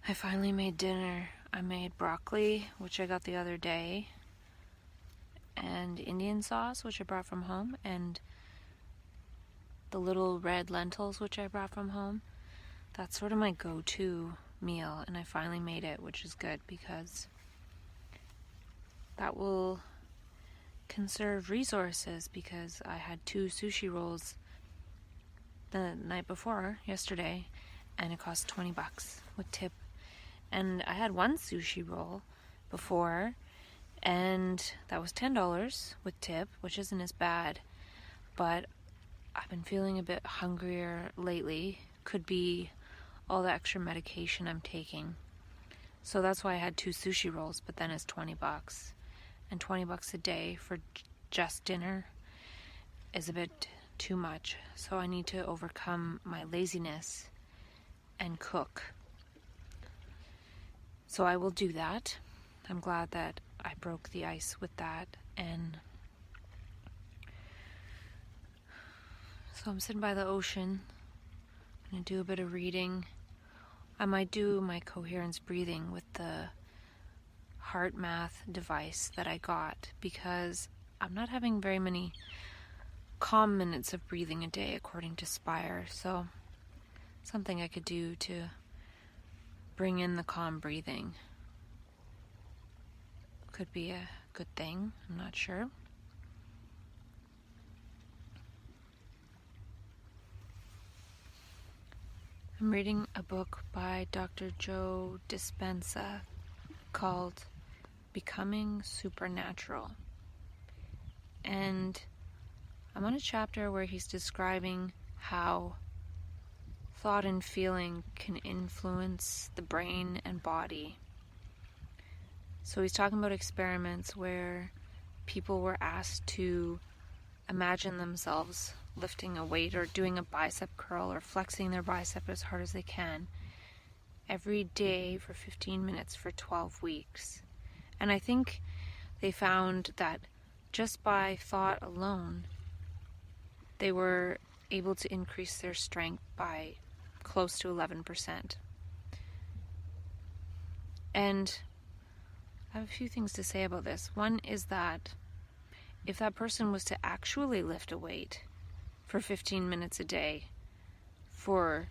I finally made dinner. I made broccoli, which I got the other day, and Indian sauce, which I brought from home, and the little red lentils, which I brought from home. That's sort of my go-to meal, and I finally made it, which is good because that will conserve resources, because I had 2 sushi rolls the night before, yesterday, and it cost $20 with tip. And I had 1 sushi roll before, and that was $10 with tip, which isn't as bad. But I've been feeling a bit hungrier lately. Could be all the extra medication I'm taking. So that's why I had 2 sushi rolls, but then it's $20. And $20 a day for just dinner is a bit too much. So I need to overcome my laziness and cook. So I will do that. I'm glad that I broke the ice with that. And so I'm sitting by the ocean. I'm going to do a bit of reading. I might do my coherence breathing with the heart math device that I got, because I'm not having very many calm minutes of breathing a day according to Spire. So something I could do to bring in the calm breathing could be a good thing. I'm not sure. I'm reading a book by Dr. Joe Dispenza called Becoming Supernatural. And I'm on a chapter where he's describing how thought and feeling can influence the brain and body. So he's talking about experiments where people were asked to imagine themselves lifting a weight or doing a bicep curl or flexing their bicep as hard as they can every day for 15 minutes for 12 weeks. And I think they found that just by thought alone, they were able to increase their strength by close to 11%. And I have a few things to say about this. One is that if that person was to actually lift a weight for 15 minutes a day for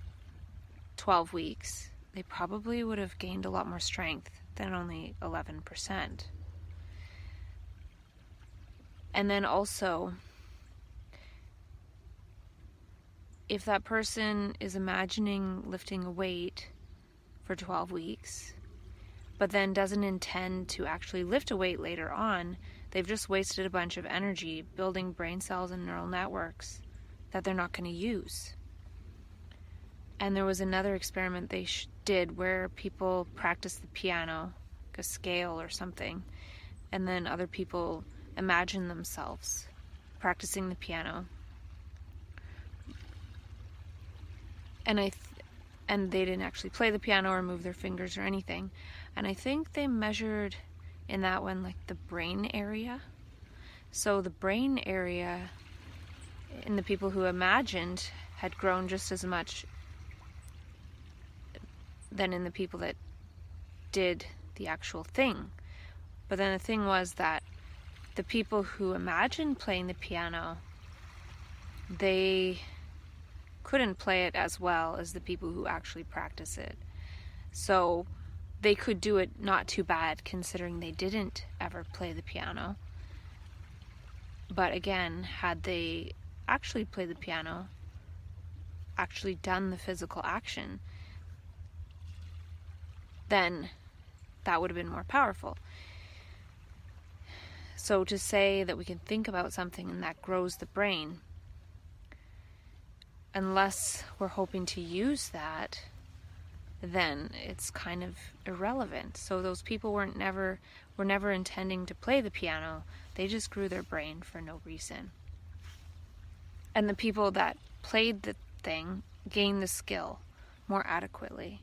12 weeks, they probably would have gained a lot more strength than only 11%. And then also, if that person is imagining lifting a weight for 12 weeks, but then doesn't intend to actually lift a weight later on, they've just wasted a bunch of energy building brain cells and neural networks that they're not going to use. And there was another experiment they did where people practiced the piano, like a scale or something, and then other people imagined themselves practicing the piano. And they didn't actually play the piano or move their fingers or anything. And I think they measured in that one like the brain area. So the brain area in the people who imagined had grown just as much than in the people that did the actual thing. But then the thing was that the people who imagined playing the piano, they couldn't play it as well as the people who actually practice it. So they could do it not too bad considering they didn't ever play the piano. But again, had they actually played the piano, actually done the physical action, then that would have been more powerful. So to say that we can think about something and that grows the brain, unless we're hoping to use that, then it's kind of irrelevant. So those people were never intending to play the piano. They just grew their brain for no reason. And the people that played the thing gained the skill more adequately.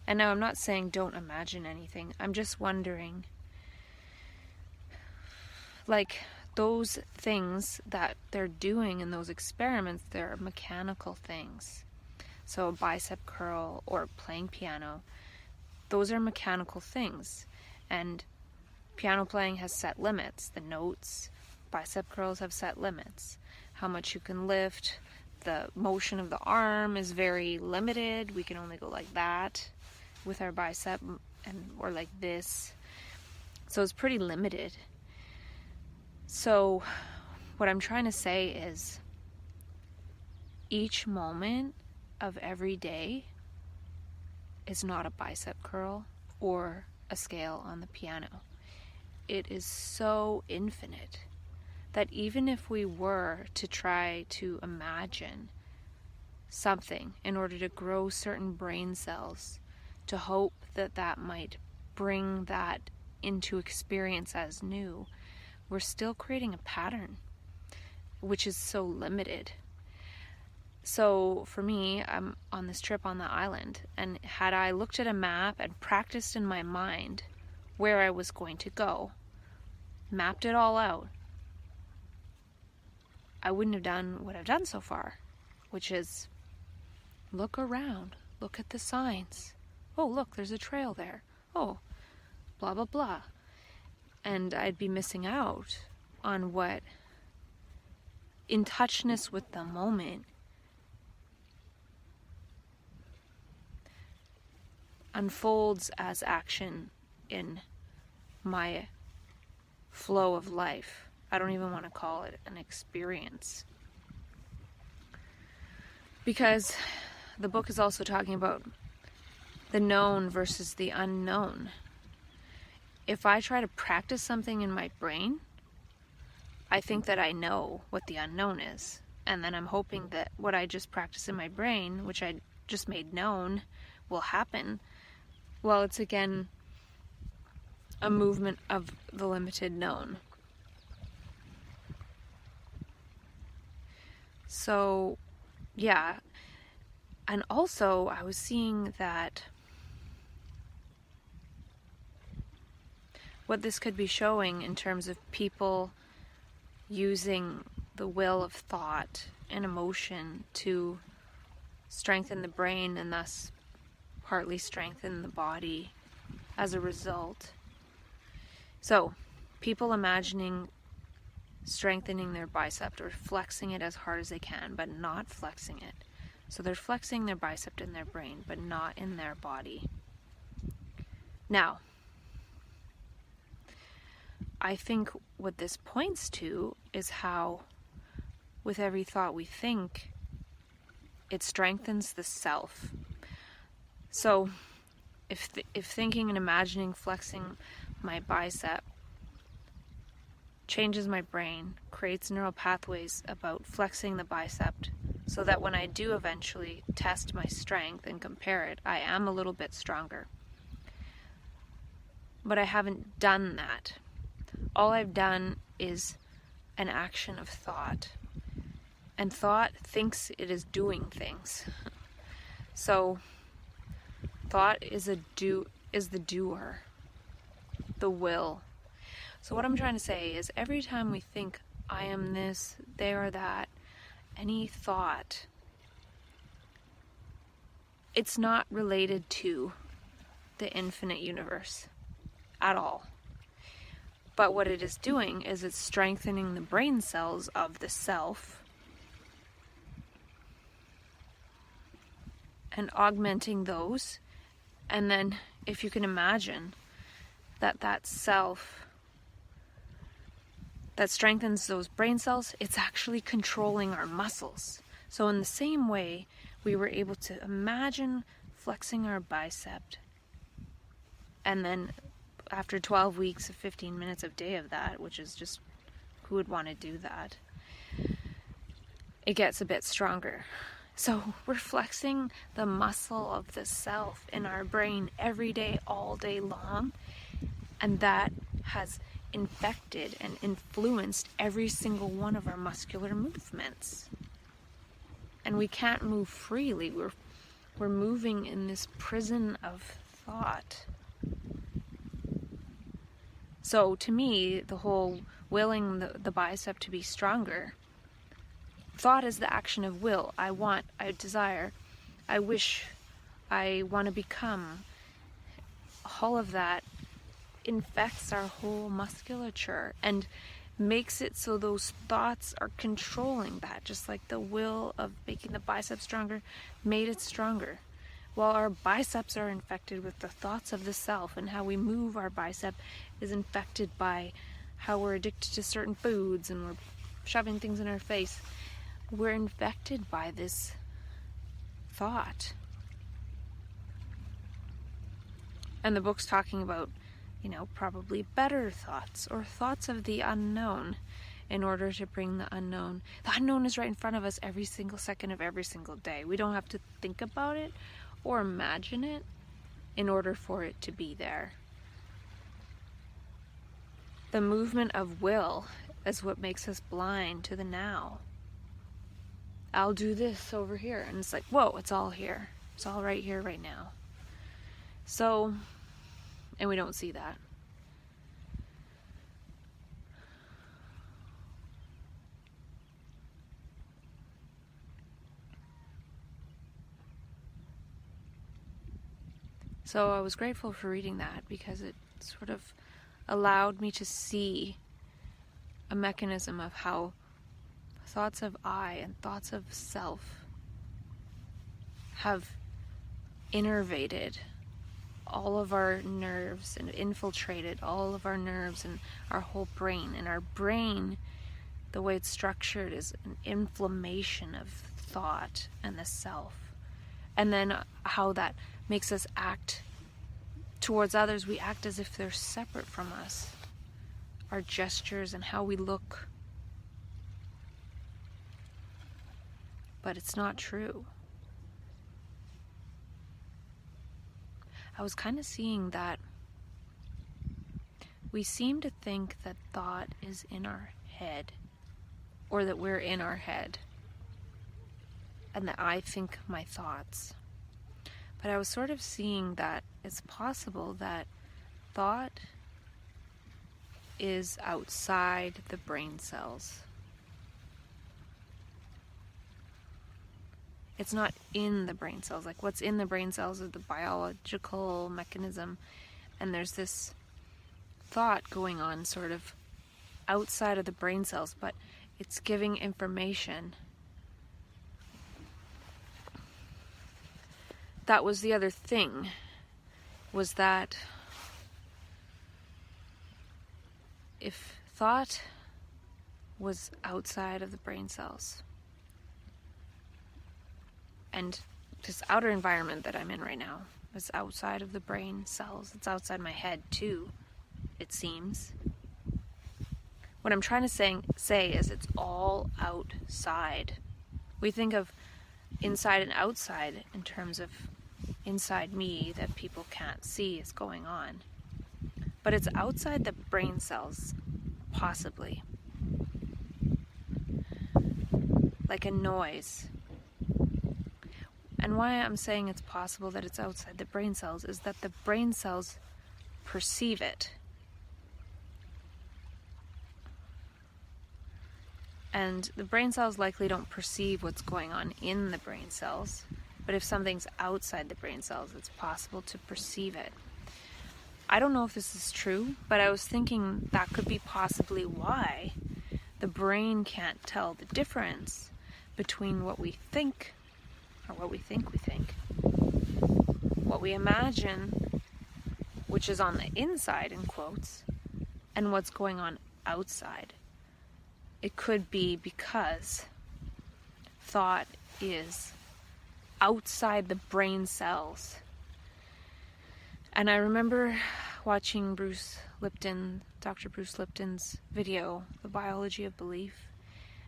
And now I'm not saying don't imagine anything. I'm just wondering, like, those things that they're doing in those experiments, they're mechanical things. So a bicep curl or playing piano, those are mechanical things. And piano playing has set limits. The notes, bicep curls have set limits. How much you can lift, the motion of the arm is very limited. We can only go like that with our bicep, or like this. So it's pretty limited. So what I'm trying to say is, each moment of every day is not a bicep curl or a scale on the piano. It is so infinite that even if we were to try to imagine something in order to grow certain brain cells, to hope that that might bring that into experience as new, we're still creating a pattern, which is so limited. So for me, I'm on this trip on the island, and had I looked at a map and practiced in my mind where I was going to go, mapped it all out, I wouldn't have done what I've done so far, which is look around, look at the signs. Oh, look, there's a trail there. Oh, blah, blah, blah. And I'd be missing out on what, in touchness with the moment, unfolds as action in my flow of life. I don't even want to call it an experience. Because the book is also talking about the known versus the unknown. If I try to practice something in my brain, I think that I know what the unknown is. And then I'm hoping that what I just practiced in my brain, which I just made known, will happen. Well, it's again a movement of the limited known. So, yeah. And also, I was seeing that what this could be showing in terms of people using the will of thought and emotion to strengthen the brain and thus partly strengthen the body as a result. So, people imagining strengthening their bicep or flexing it as hard as they can, but not flexing it. So they're flexing their bicep in their brain, but not in their body. Now, I think what this points to is how, with every thought we think, it strengthens the self. So, if thinking and imagining flexing my bicep changes my brain, creates neural pathways about flexing the bicep, so that when I do eventually test my strength and compare it, I am a little bit stronger. But I haven't done that. All I've done is an action of thought. And thought thinks it is doing things. So thought is the doer, the will. So what I'm trying to say is, every time we think I am this, they are that, any thought, it's not related to the infinite universe at all. But what it is doing is it's strengthening the brain cells of the self and augmenting those. And then if you can imagine that self that strengthens those brain cells, it's actually controlling our muscles. So in the same way, we were able to imagine flexing our bicep, and then after 12 weeks of 15 minutes a day of that, which is just, who would want to do that? It gets a bit stronger. So we're flexing the muscle of the self in our brain every day, all day long, and that has infected and influenced every single one of our muscular movements. And we can't move freely. We're moving in this prison of thought. So to me, the whole willing the bicep to be stronger, thought is the action of will. I want, I desire, I wish, I want to become. all of that infects our whole musculature and makes it so those thoughts are controlling that, just like the will of making the bicep stronger made it stronger. While our biceps are infected with the thoughts of the self, and how we move our bicep is infected by how we're addicted to certain foods and we're shoving things in our face, we're infected by this thought. And the book's talking about, probably better thoughts or thoughts of the unknown in order to bring the unknown. The unknown is right in front of us every single second of every single day. We don't have to think about it or imagine it in order for it to be there. The movement of will is what makes us blind to the now. I'll do this over here, and it's like, whoa, it's all here. It's all right here, right now. So, and we don't see that. So I was grateful for reading that, because it sort of allowed me to see a mechanism of how thoughts of I and thoughts of self have innervated all of our nerves and infiltrated all of our nerves and our whole brain. And our brain, the way it's structured, is an inflammation of thought and the self. And then how that makes us act towards others. We act as if they're separate from us. Our gestures and how we look. But it's not true. I was kind of seeing that we seem to think that thought is in our head, or that we're in our head, and that I think my thoughts. But I was sort of seeing that it's possible that thought is outside the brain cells. It's not in the brain cells. Like, what's in the brain cells is the biological mechanism, and there's this thought going on sort of outside of the brain cells, but it's giving information. That was the other thing, was that if thought was outside of the brain cells, and this outer environment that I'm in right now is outside of the brain cells. It's outside my head too, it seems. What I'm trying to say is it's all outside. We think of inside and outside in terms of inside me that people can't see is going on. But it's outside the brain cells, possibly. Like a noise. And why I'm saying it's possible that it's outside the brain cells is that the brain cells perceive it. And the brain cells likely don't perceive what's going on in the brain cells, but if something's outside the brain cells, it's possible to perceive it. I don't know if this is true, but I was thinking that could be possibly why the brain can't tell the difference between what we think, or what we think, what we imagine, which is on the inside, in quotes, and what's going on outside. It could be because thought is outside the brain cells. And I remember watching Dr. Bruce Lipton's video, The Biology of Belief,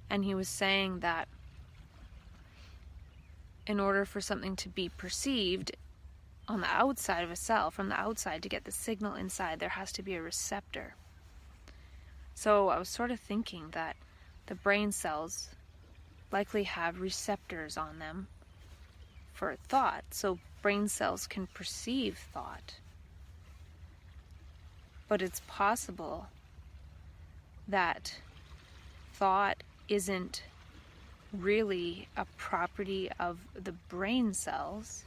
and he was saying that in order for something to be perceived on the outside of a cell, from the outside, to get the signal inside, there has to be a receptor. So I was sort of thinking that the brain cells likely have receptors on them for thought, so brain cells can perceive thought. But it's possible that thought isn't really a property of the brain cells,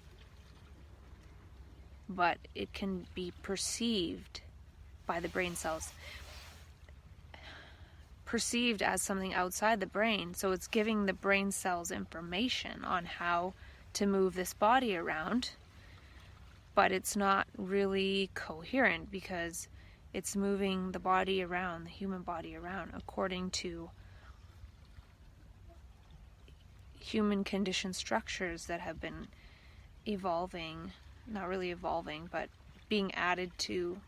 but it can be perceived by the brain cells, perceived as something outside the brain. So it's giving the brain cells information on how to move this body around, but it's not really coherent because it's moving the body around, the human body around, according to human conditioned structures that have been evolving, not really evolving, but being added to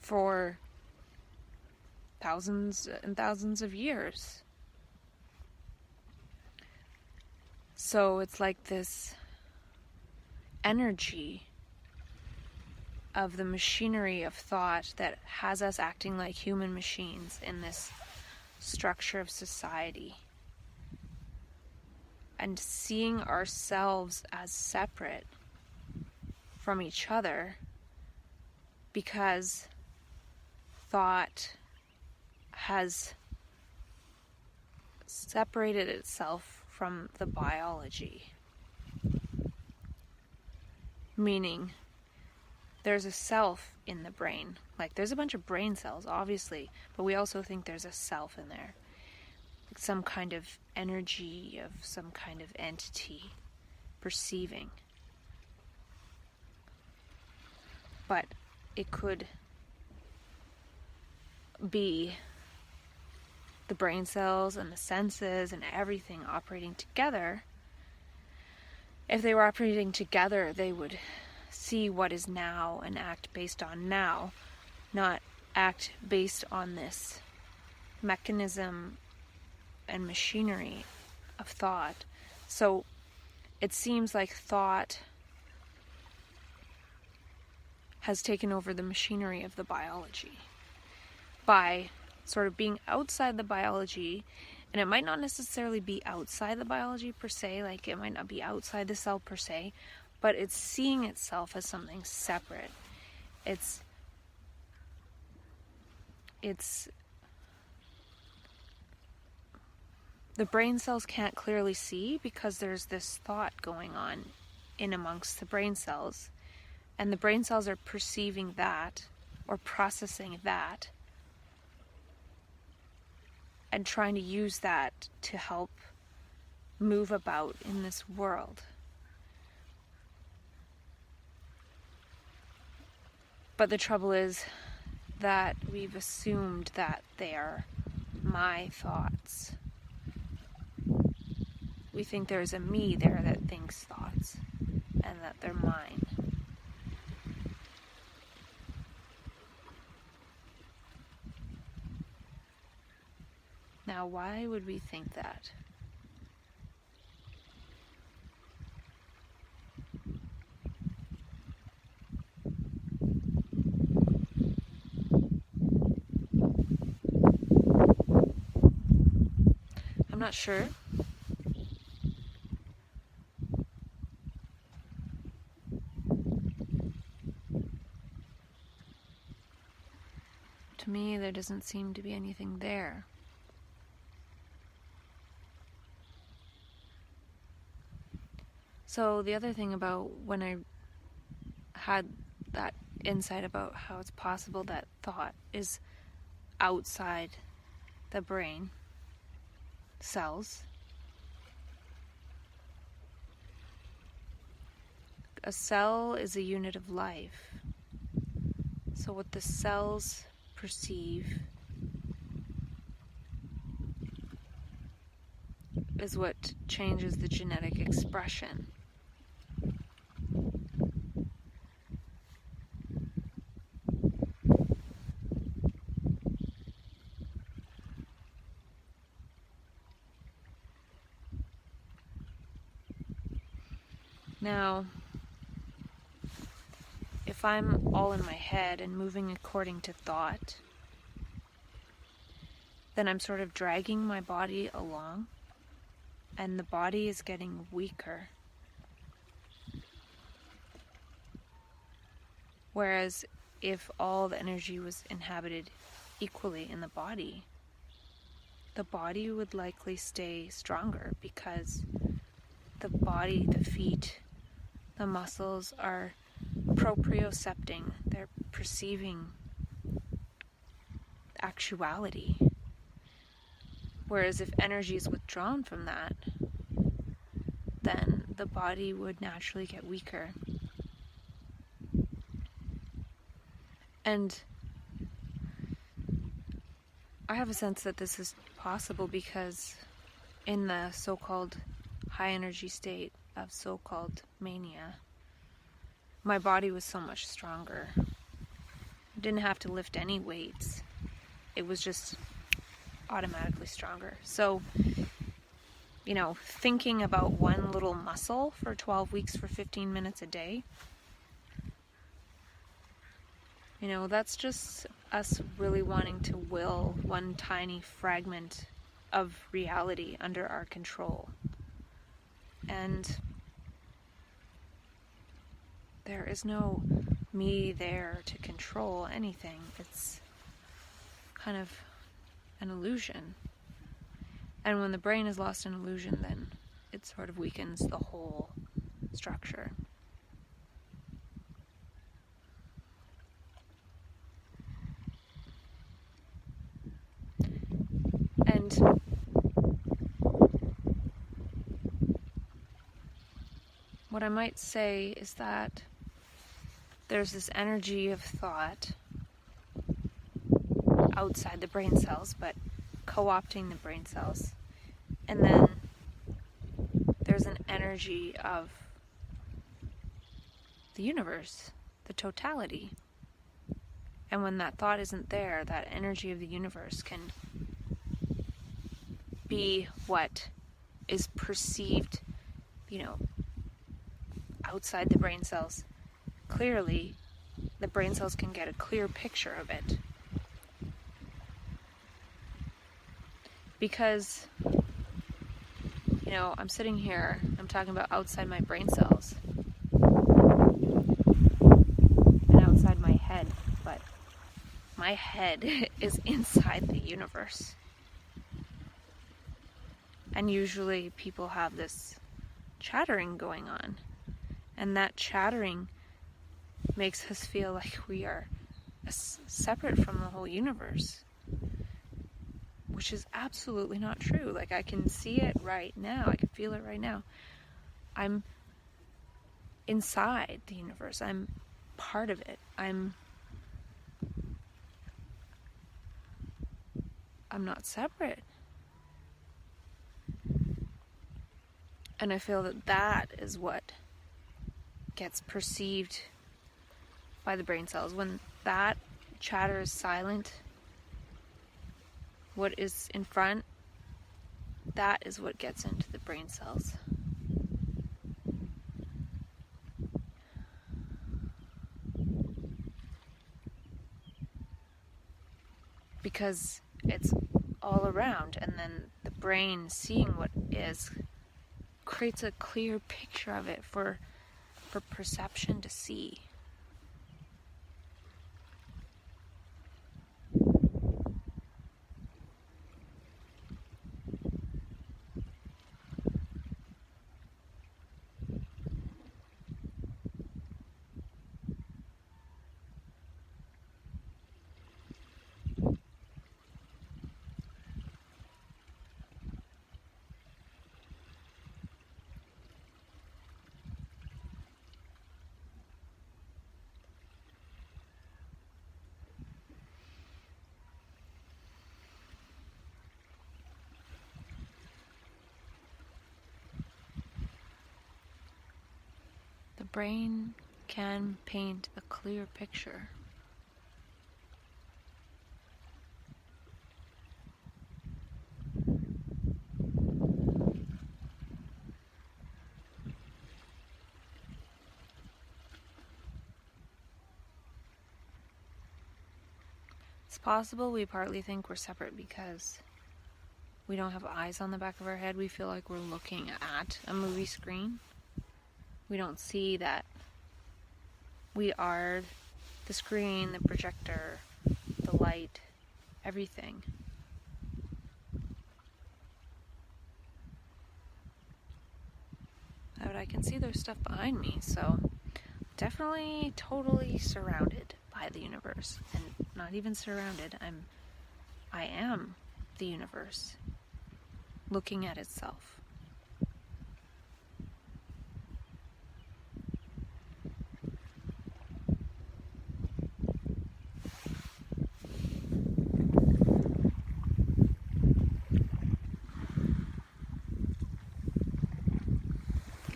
for thousands and thousands of years. So it's like this energy of the machinery of thought that has us acting like human machines in this structure of society, and seeing ourselves as separate from each other because thought has separated itself from the biology. Meaning, there's a self in the brain. Like, there's a bunch of brain cells, obviously, but we also think there's a self in there. Like some kind of energy of some kind of entity perceiving. But it could be the brain cells and the senses and everything operating together. If they were operating together, they would see what is now and act based on now, not act based on this mechanism and machinery of thought. So it seems like thought has taken over the machinery of the biology by sort of being outside the biology. And it might not necessarily be outside the biology per se, like it might not be outside the cell per se, but it's seeing itself as something separate. It's the brain cells can't clearly see because there's this thought going on in amongst the brain cells, and the brain cells are perceiving that or processing that and trying to use that to help move about in this world. But the trouble is that we've assumed that they are my thoughts. We think there's a me there that thinks thoughts and that they're mine. Now, why would we think that? I'm not sure. To me, there doesn't seem to be anything there. So the other thing about when I had that insight about how it's possible that thought is outside the brain cells, a cell is a unit of life. So what the cells perceive is what changes the genetic expression. Now, if I'm all in my head and moving according to thought, then I'm sort of dragging my body along, and the body is getting weaker. Whereas if all the energy was inhabited equally in the body would likely stay stronger because the body, the feet, the muscles are propriocepting, they're perceiving actuality. Whereas if energy is withdrawn from that, then the body would naturally get weaker. And I have a sense that this is possible because in the so-called high energy state of so-called mania, my body was so much stronger. I didn't have to lift any weights. It was just automatically stronger. So, thinking about one little muscle for 12 weeks for 15 minutes a day, that's just us really wanting to will one tiny fragment of reality under our control. And there is no me there to control anything. It's kind of an illusion. And when the brain is lost in illusion, then it sort of weakens the whole structure. And what I might say is that there's this energy of thought outside the brain cells, but co-opting the brain cells. And then there's an energy of the universe, the totality. And when that thought isn't there, that energy of the universe can be what is perceived, outside the brain cells. Clearly, the brain cells can get a clear picture of it. Because, I'm sitting here, I'm talking about outside my brain cells and outside my head, but my head is inside the universe. And usually people have this chattering going on, and that chattering makes us feel like we are separate from the whole universe, which is absolutely not true. Like, I can see it right now. I can feel it right now. I'm inside the universe. I'm part of it. I'm not separate. And I feel that is what gets perceived by the brain cells. When that chatter is silent, what is in front, that is what gets into the brain cells. Because it's all around, and then the brain seeing what is creates a clear picture of it for perception to see. The brain can paint a clear picture. It's possible we partly think we're separate because we don't have eyes on the back of our head. We feel like we're looking at a movie screen. We don't see that we are the screen, the projector, the light, everything. But I can see there's stuff behind me, so definitely totally surrounded by the universe. And not even surrounded, I am the universe looking at itself.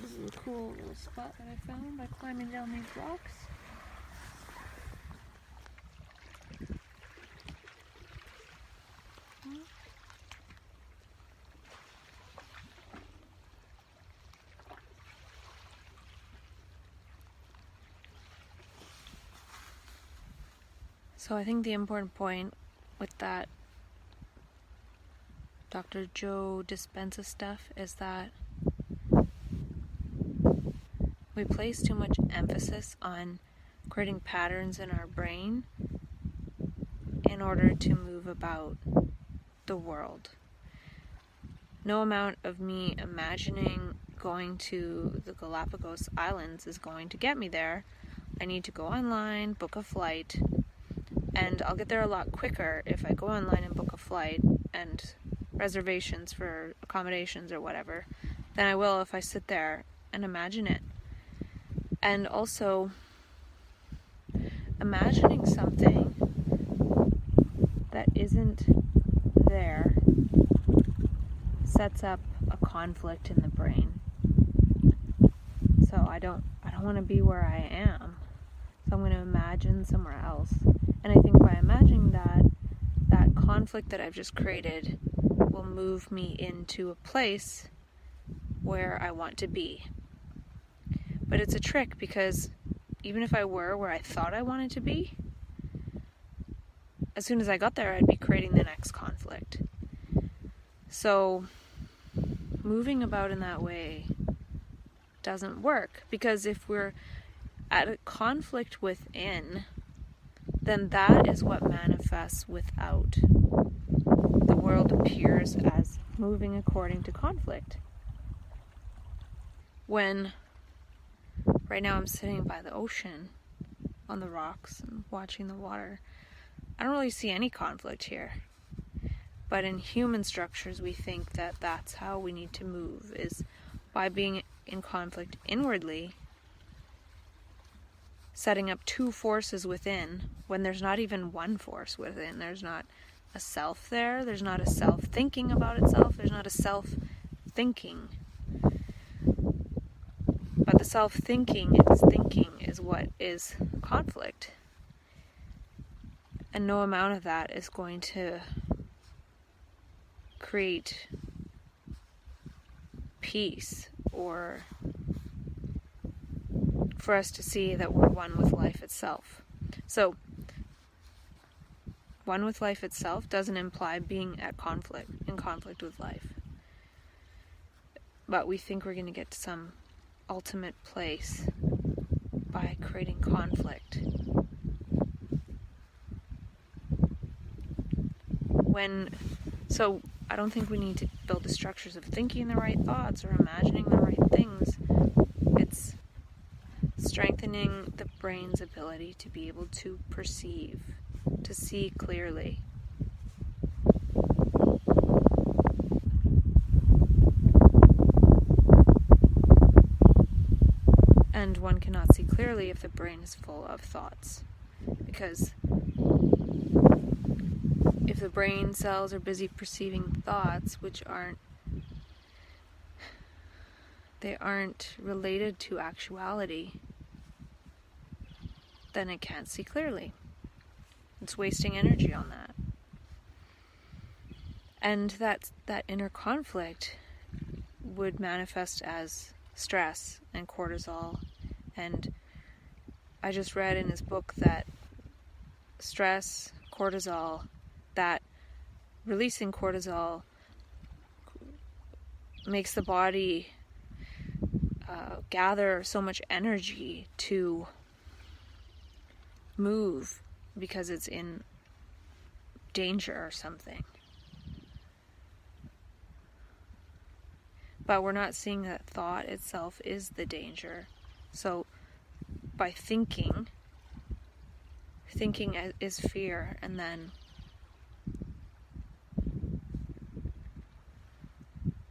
This is a cool little spot that I found by climbing down these rocks. So I think the important point with that Dr. Joe Dispenza stuff is that we place too much emphasis on creating patterns in our brain in order to move about the world. No amount of me imagining going to the Galapagos Islands is going to get me there. I need to go online, book a flight, and I'll get there a lot quicker if I go online and book a flight and reservations for accommodations or whatever than I will if I sit there and imagine it. And also, imagining something that isn't there sets up a conflict in the brain. So I don't want to be where I am. So I'm going to imagine somewhere else. And I think by imagining that conflict that I've just created will move me into a place where I want to be. But it's a trick because even if I were where I thought I wanted to be, as soon as I got there, I'd be creating the next conflict. So moving about in that way doesn't work, because if we're at a conflict within, then that is what manifests without. The world appears as moving according to conflict. When right now I'm sitting by the ocean on the rocks and watching the water, I don't really see any conflict here. But in human structures, we think that that's how we need to move, is by being in conflict inwardly, setting up two forces within when there's not even one force within. There's not a self there. There's not a self thinking about itself. There's not a self thinking. But the self thinking is what is conflict. And no amount of that is going to create peace or for us to see that we're one with life itself. So, one with life itself doesn't imply being in conflict with life. But we think we're going to get to some ultimate place by creating conflict. So I don't think we need to build the structures of thinking the right thoughts or imagining the right things. It's strengthening the brain's ability to be able to perceive, to see clearly. And one cannot see clearly if the brain is full of thoughts. Because if the brain cells are busy perceiving thoughts which aren't related to actuality, then it can't see clearly. It's wasting energy on that. And that inner conflict would manifest as stress and cortisol. And I just read in his book that stress, cortisol, that releasing cortisol makes the body gather so much energy to move because it's in danger or something. But we're not seeing that thought itself is the danger. So by thinking is fear, and then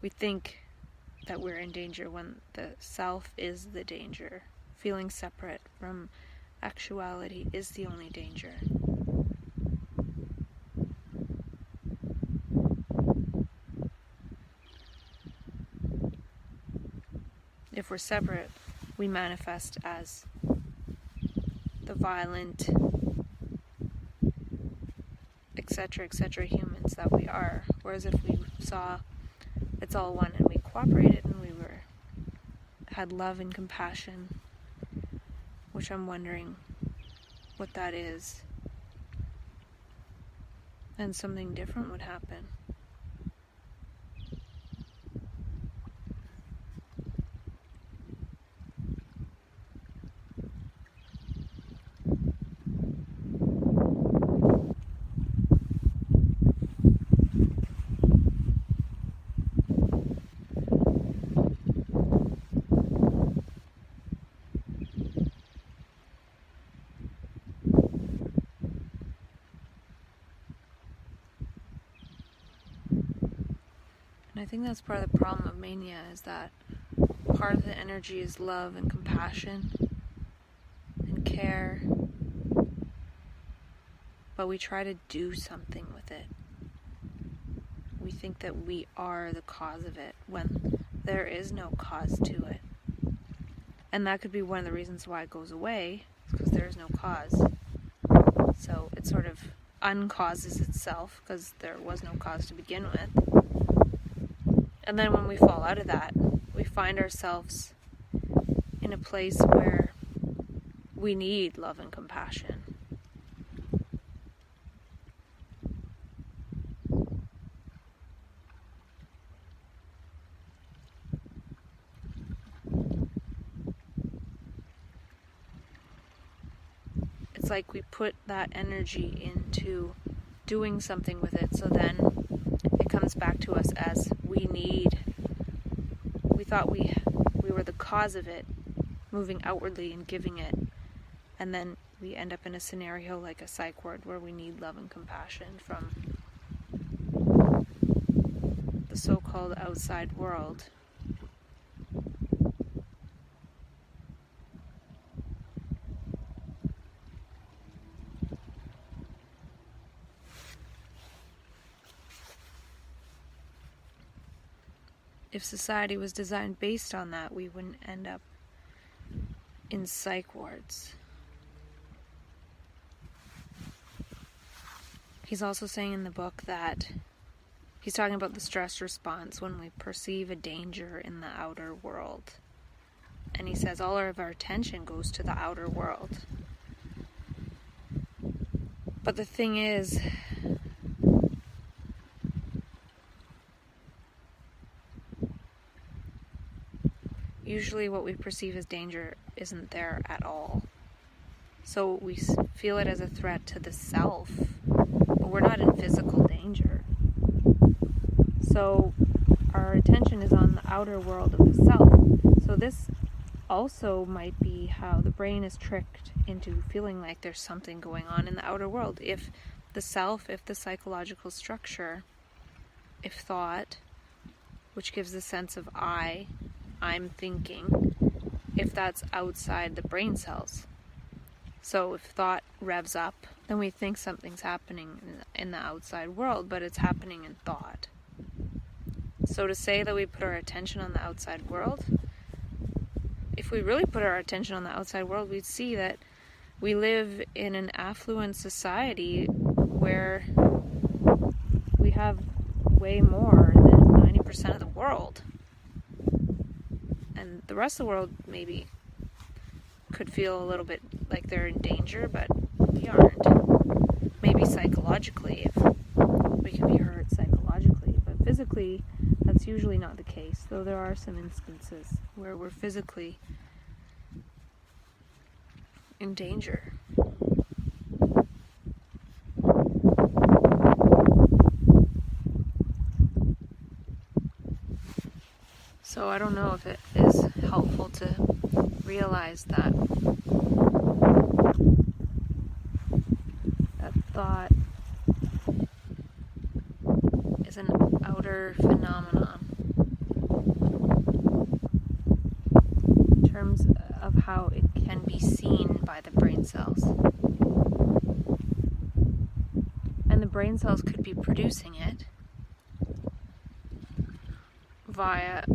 we think that we're in danger when the self is the danger. Feeling separate from actuality is the only danger. If we're separate, we manifest as the violent, etc. humans that we are. Whereas if we saw it's all one and we cooperated and we had love and compassion, which I'm wondering what that is, then something different would happen. And I think that's part of the problem of mania, is that part of the energy is love and compassion and care, but we try to do something with it. We think that we are the cause of it when there is no cause to it. And that could be one of the reasons why it goes away, because there is no cause. So it sort of uncauses itself because there was no cause to begin with. And then when we fall out of that, we find ourselves in a place where we need love and compassion. It's like we put that energy into doing something with it, so then it comes back to us as we thought we were the cause of it, moving outwardly and giving it, and then we end up in a scenario like a psych ward where we need love and compassion from the so-called outside world. If society was designed based on that, we wouldn't end up in psych wards. He's also saying in the book that he's talking about the stress response when we perceive a danger in the outer world. And he says all of our attention goes to the outer world. But the thing is, usually what we perceive as danger isn't there at all. So we feel it as a threat to the self, but we're not in physical danger. So our attention is on the outer world of the self. So this also might be how the brain is tricked into feeling like there's something going on in the outer world. If the self, if the psychological structure, if thought, which gives the sense of I'm thinking, if that's outside the brain cells. So if thought revs up, then we think something's happening in the outside world, but it's happening in thought. So to say that we put our attention on the outside world, if we really put our attention on the outside world, we'd see that we live in an affluent society where we have way more than 90% of the world. And the rest of the world maybe could feel a little bit like they're in danger, but we aren't. Maybe psychologically, if we can be hurt psychologically, but physically, that's usually not the case, though there are some instances where we're physically in danger. So I don't know if it is helpful to realize that thought is an outer phenomenon in terms of how it can be seen by the brain cells. And the brain cells could be producing it via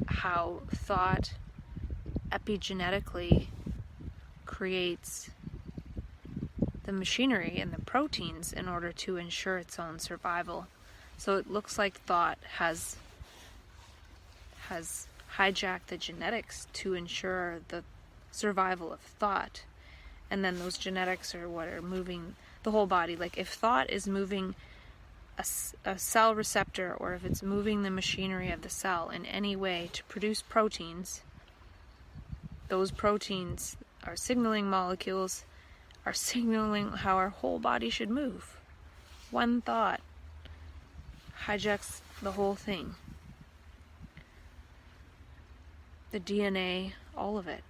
how thought epigenetically creates the machinery and the proteins in order to ensure its own survival. So it looks like thought has hijacked the genetics to ensure the survival of thought. And then those genetics are what are moving the whole body. Like if thought is moving a cell receptor, or if it's moving the machinery of the cell in any way to produce proteins, those proteins are signaling molecules, are signaling how our whole body should move. One thought hijacks the whole thing. The DNA, all of it.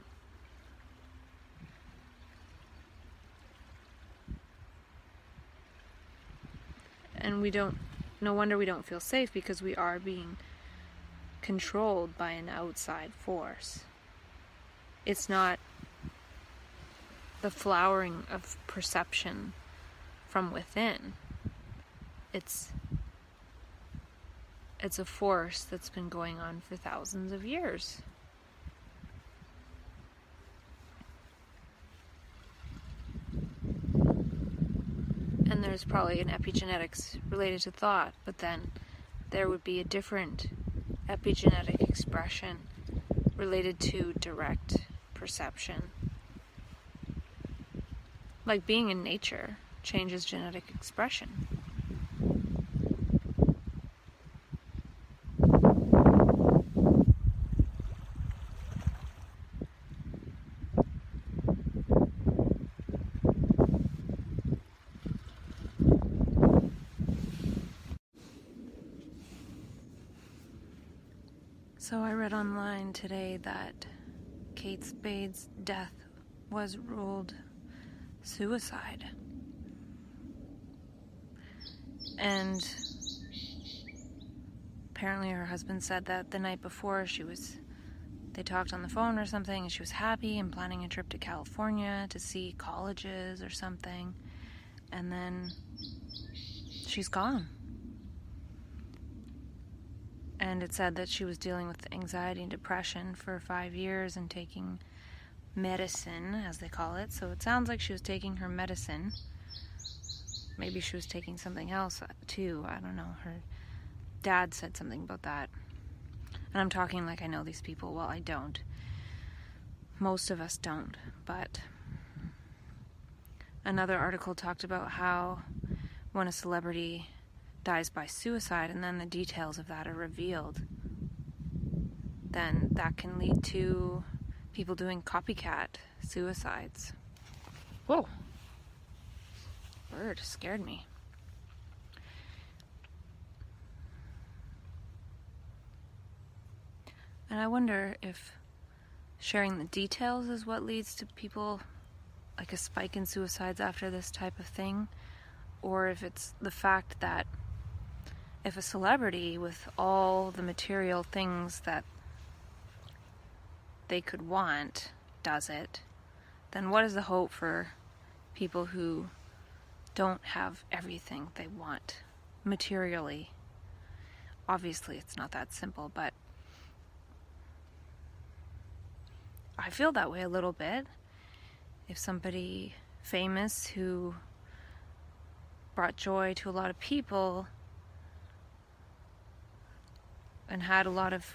And no wonder we don't feel safe, because we are being controlled by an outside force. It's not the flowering of perception from within. It's a force that's been going on for thousands of years. And there's probably an epigenetics related to thought, but then there would be a different epigenetic expression related to direct perception. Like being in nature changes genetic expression. So I read online today that Kate Spade's death was ruled suicide. And apparently her husband said that the night before they talked on the phone or something, and she was happy and planning a trip to California to see colleges or something. And then she's gone. And it said that she was dealing with anxiety and depression for 5 years and taking medicine, as they call it. So it sounds like she was taking her medicine. Maybe she was taking something else too. I don't know. Her dad said something about that. And I'm talking like I know these people. Well, I don't. Most of us don't. But another article talked about how when a celebrity dies by suicide and then the details of that are revealed, then that can lead to people doing copycat suicides. Whoa. Bird scared me. And I wonder if sharing the details is what leads to people, like a spike in suicides after this type of thing, or if it's the fact that if a celebrity with all the material things that they could want does it, then what is the hope for people who don't have everything they want materially? Obviously, it's not that simple, but I feel that way a little bit. If somebody famous who brought joy to a lot of people and had a lot of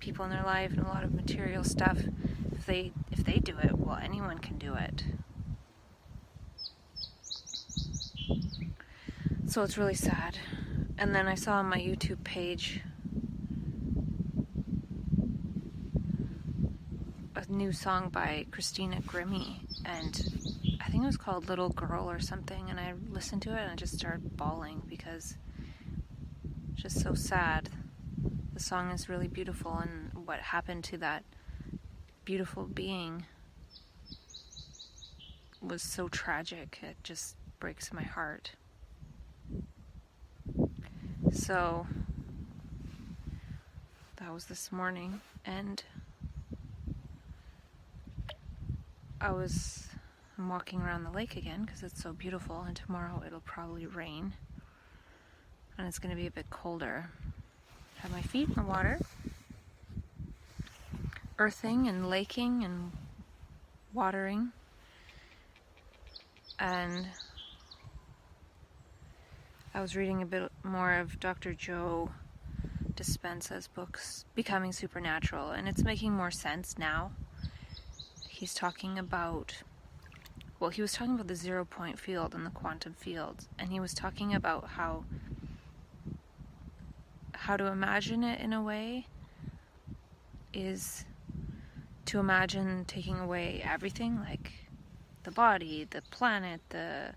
people in their life and a lot of material stuff, if they do it, well, anyone can do it. So it's really sad. And then I saw on my YouTube page a new song by Christina Grimmie, and I think it was called Little Girl or something, and I listened to it and I just started bawling because it's just so sad. The song is really beautiful, and what happened to that beautiful being was so tragic. It just breaks my heart. So that was this morning, and I'm walking around the lake again because it's so beautiful, and tomorrow it'll probably rain and it's going to be a bit colder. Have my feet in the water, earthing and laking and watering, and I was reading a bit more of Dr. Joe Dispenza's books, Becoming Supernatural, and it's making more sense now. He's talking about, he was talking about the 0-point field and the quantum field, and he was talking about how to imagine it in a way is to imagine taking away everything, like the body, the planet, the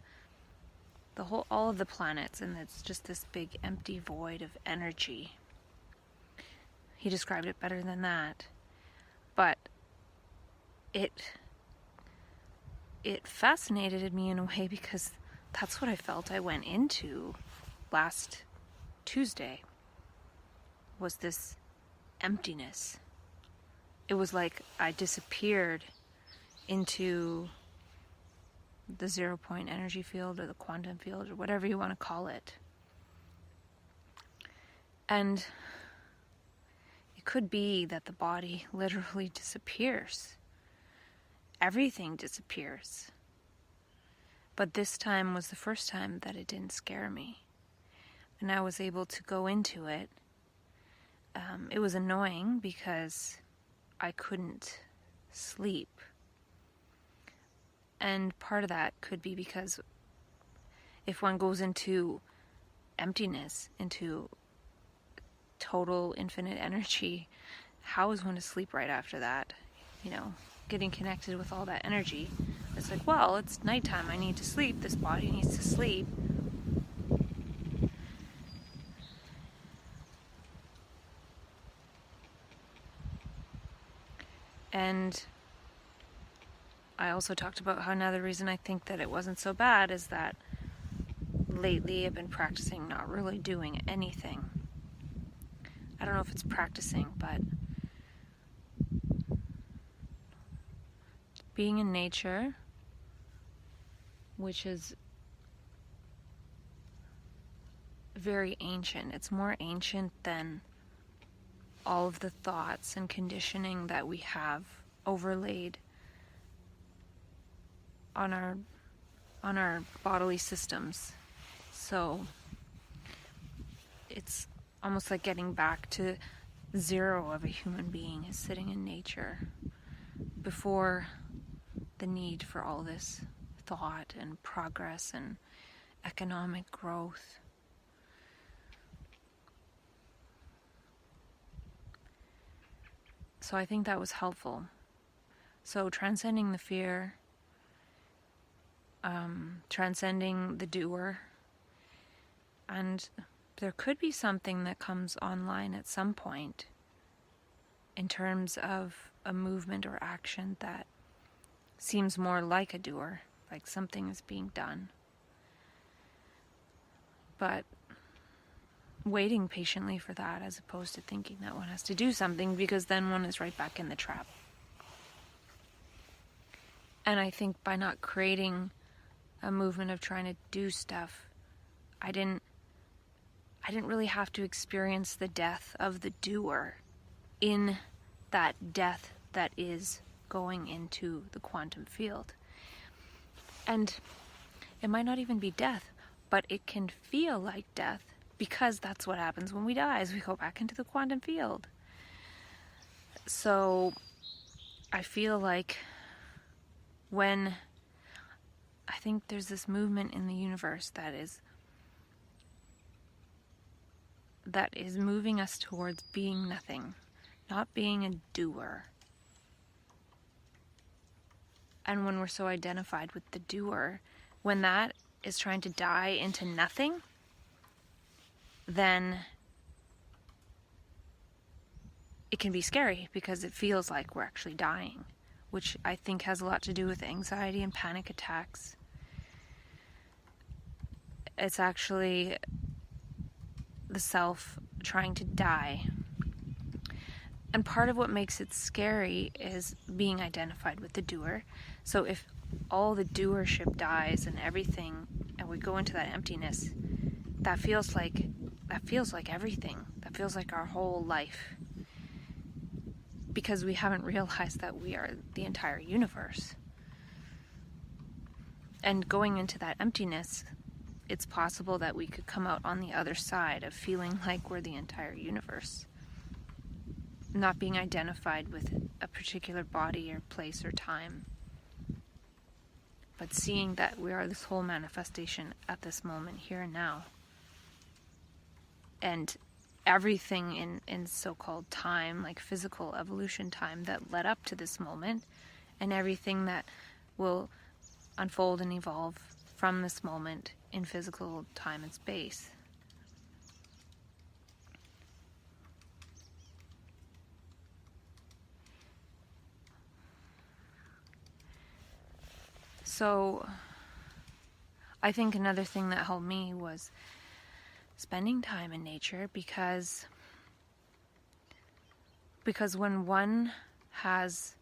whole, all of the planets, and it's just this big empty void of energy. He described it better than that, but it fascinated me in a way because that's what I felt I went into last Tuesday, was this emptiness. It was like I disappeared into the 0-point energy field or the quantum field or whatever you want to call it. And it could be that the body literally disappears. Everything disappears. But this time was the first time that it didn't scare me. And I was able to go into it. It was annoying because I couldn't sleep. And part of that could be because if one goes into emptiness, into total infinite energy, how is one to sleep right after that? You know, getting connected with all that energy. It's like, well, it's nighttime, I need to sleep, this body needs to sleep. And I also talked about how another reason I think that it wasn't so bad is that lately I've been practicing not really doing anything. I don't know if it's practicing, but being in nature, which is very ancient. It's more ancient than all of the thoughts and conditioning that we have overlaid on our bodily systems. So it's almost like getting back to zero of a human being is sitting in nature before the need for all this thought and progress and economic growth. So I think that was helpful. So transcending the fear, transcending the doer, and there could be something that comes online at some point in terms of a movement or action that seems more like a doer, like something is being done. But waiting patiently for that as opposed to thinking that one has to do something, because then one is right back in the trap. And I think by not creating a movement of trying to do stuff, I didn't really have to experience the death of the doer in that death that is going into the quantum field. And it might not even be death, but it can feel like death, because that's what happens when we die, is we go back into the quantum field. So I feel like when I think there's this movement in the universe that is moving us towards being nothing, not being a doer. And when we're so identified with the doer, when that is trying to die into nothing, then it can be scary because it feels like we're actually dying, which I think has a lot to do with anxiety and panic attacks. It's actually the self trying to die. And part of what makes it scary is being identified with the doer. So if all the doership dies and everything, and we go into that emptiness, that feels like everything. That feels like our whole life. Because we haven't realized that we are the entire universe. And going into that emptiness, it's possible that we could come out on the other side of feeling like we're the entire universe. Not being identified with a particular body or place or time, but seeing that we are this whole manifestation at this moment, here and now. And everything in so-called time, like physical evolution time, that led up to this moment, and everything that will unfold and evolve from this moment in physical time and space. So I think another thing that helped me was spending time in nature, because when one has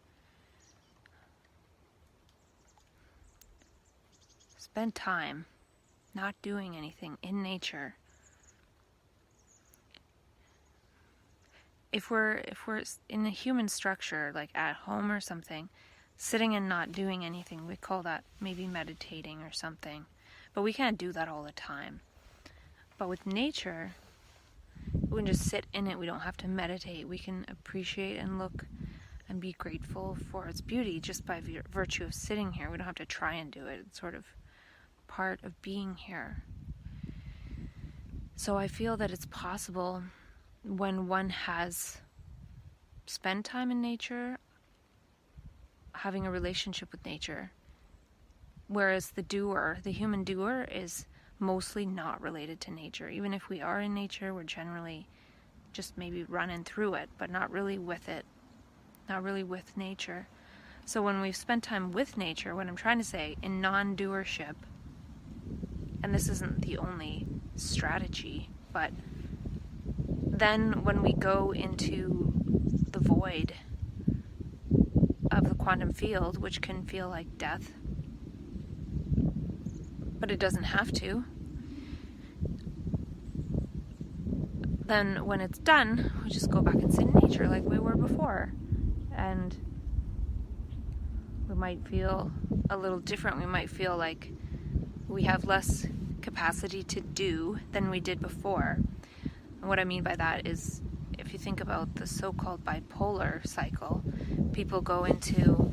spent time not doing anything in nature, if we're in a human structure, like at home or something, sitting and not doing anything, we call that maybe meditating or something. But we can't do that all the time. But with nature, we can just sit in it. We don't have to meditate. We can appreciate and look and be grateful for its beauty just by virtue of sitting here. We don't have to try and do it. It's sort of part of being here. So I feel that it's possible, when one has spent time in nature, having a relationship with nature, whereas the human doer, is mostly not related to nature. Even if we are in nature, we're generally just maybe running through it, but not really with it, not really with nature. So when we've spent time with nature, what I'm trying to say, in non-doership, and this isn't the only strategy, but then when we go into the void of the quantum field, which can feel like death, but it doesn't have to, then when it's done, we just go back and sit in nature like we were before. And we might feel a little different. We might feel like we have less capacity to do than we did before. And what I mean by that is, if you think about the so-called bipolar cycle, people go into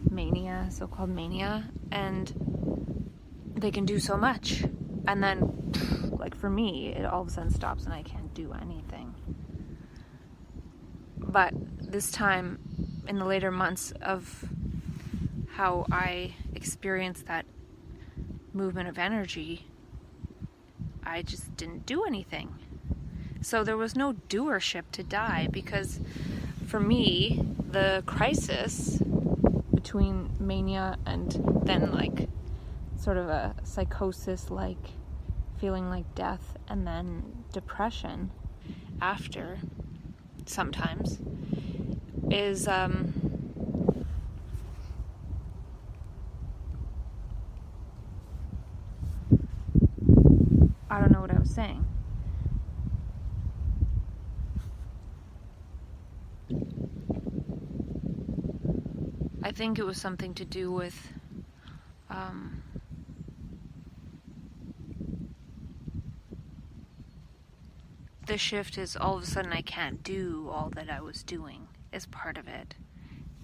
mania, so-called mania, and they can do so much. And then, like for me, it all of a sudden stops and I can't do anything. But this time, in the later months of how I experienced that movement of energy, I just didn't do anything. So there was no doership to die, because for me, the crisis between mania and then like sort of a psychosis, like feeling like death, and then depression after, sometimes, is I don't know what I was saying. I think it was something to do with the shift is all of a sudden I can't do all that I was doing is part of it.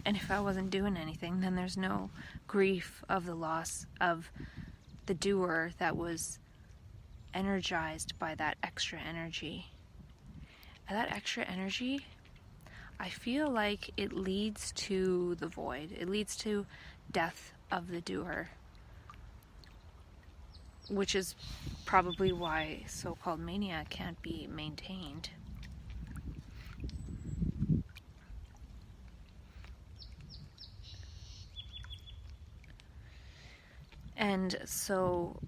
And if I wasn't doing anything, then there's no grief of the loss of the doer that was energized by that extra energy. And that extra energy, I feel like it leads to the void. It leads to death of the doer, which is probably why so-called mania can't be maintained. And so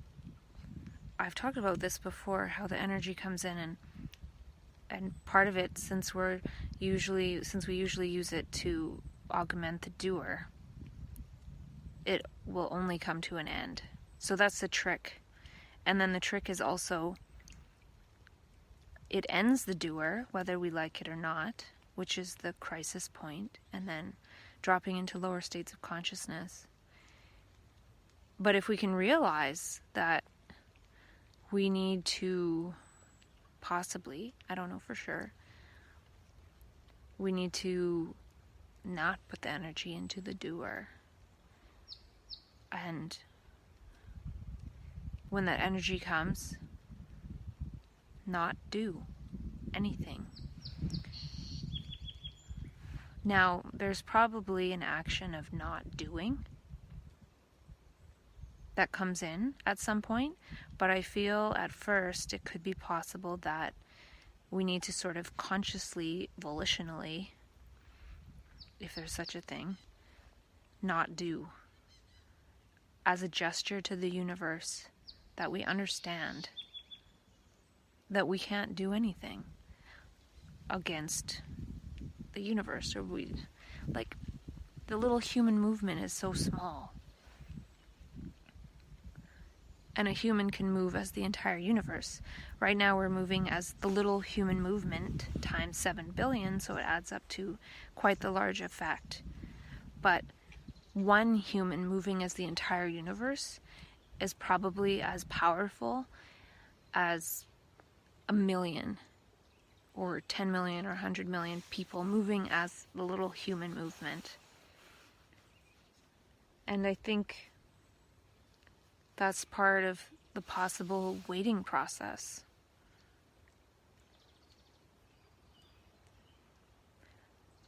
I've talked about this before, how the energy comes in, and part of it, since we usually use it to augment the doer, it will only come to an end. So that's the trick. And then the trick is also, it ends the doer, whether we like it or not, which is the crisis point, and then dropping into lower states of consciousness. But if we can realize that we need to possibly, I don't know for sure, we need to not put the energy into the doer. And when that energy comes, not do anything. Now, there's probably an action of not doing that comes in at some point, but I feel at first it could be possible that we need to sort of consciously, volitionally, if there's such a thing, not do, as a gesture to the universe that we understand that we can't do anything against the universe, or like, the little human movement is so small. And a human can move as the entire universe. Right now we're moving as the little human movement times 7 billion, so it adds up to quite the large effect. But one human moving as the entire universe is probably as powerful as 1 million or 10 million or 100 million people moving as the little human movement. And I think that's part of the possible waiting process.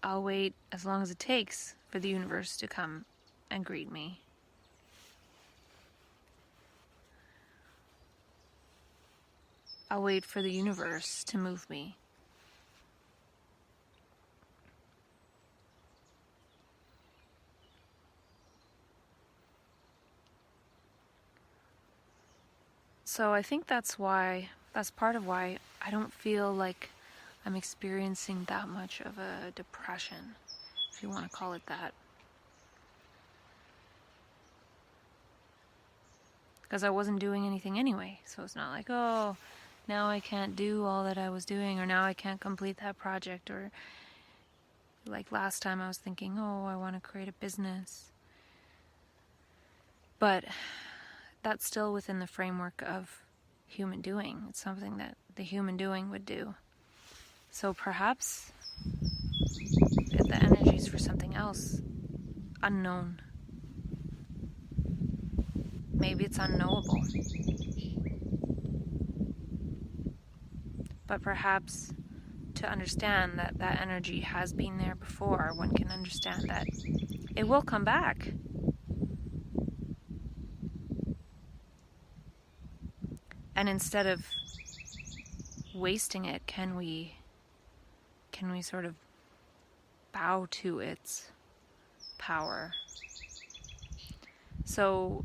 I'll wait as long as it takes for the universe to come and greet me. I'll wait for the universe to move me. So I think that's part of why I don't feel like I'm experiencing that much of a depression, if you want to call it that. Because I wasn't doing anything anyway, so it's not like, oh, now I can't do all that I was doing, or now I can't complete that project, or like last time I was thinking, oh, I want to create a business. But that's still within the framework of human doing. It's something that the human doing would do. So perhaps the energy is for something else, unknown. Maybe it's unknowable. But perhaps to understand that that energy has been there before, one can understand that it will come back. And instead of wasting it, can we sort of bow to its power? So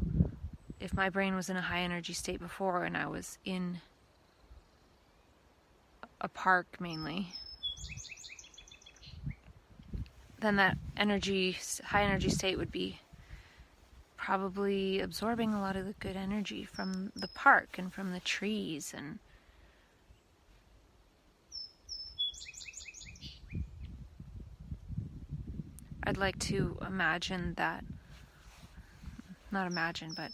if my brain was in a high energy state before and I was in a park mainly, then that high energy state would be probably absorbing a lot of the good energy from the park and from the trees. And I'd like to imagine that, not imagine, but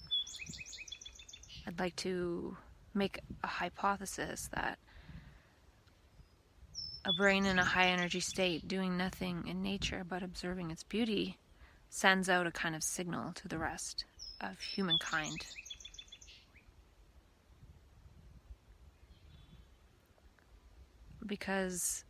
I'd like to make a hypothesis that a brain in a high energy state doing nothing in nature but observing its beauty sends out a kind of signal to the rest of humankind. Because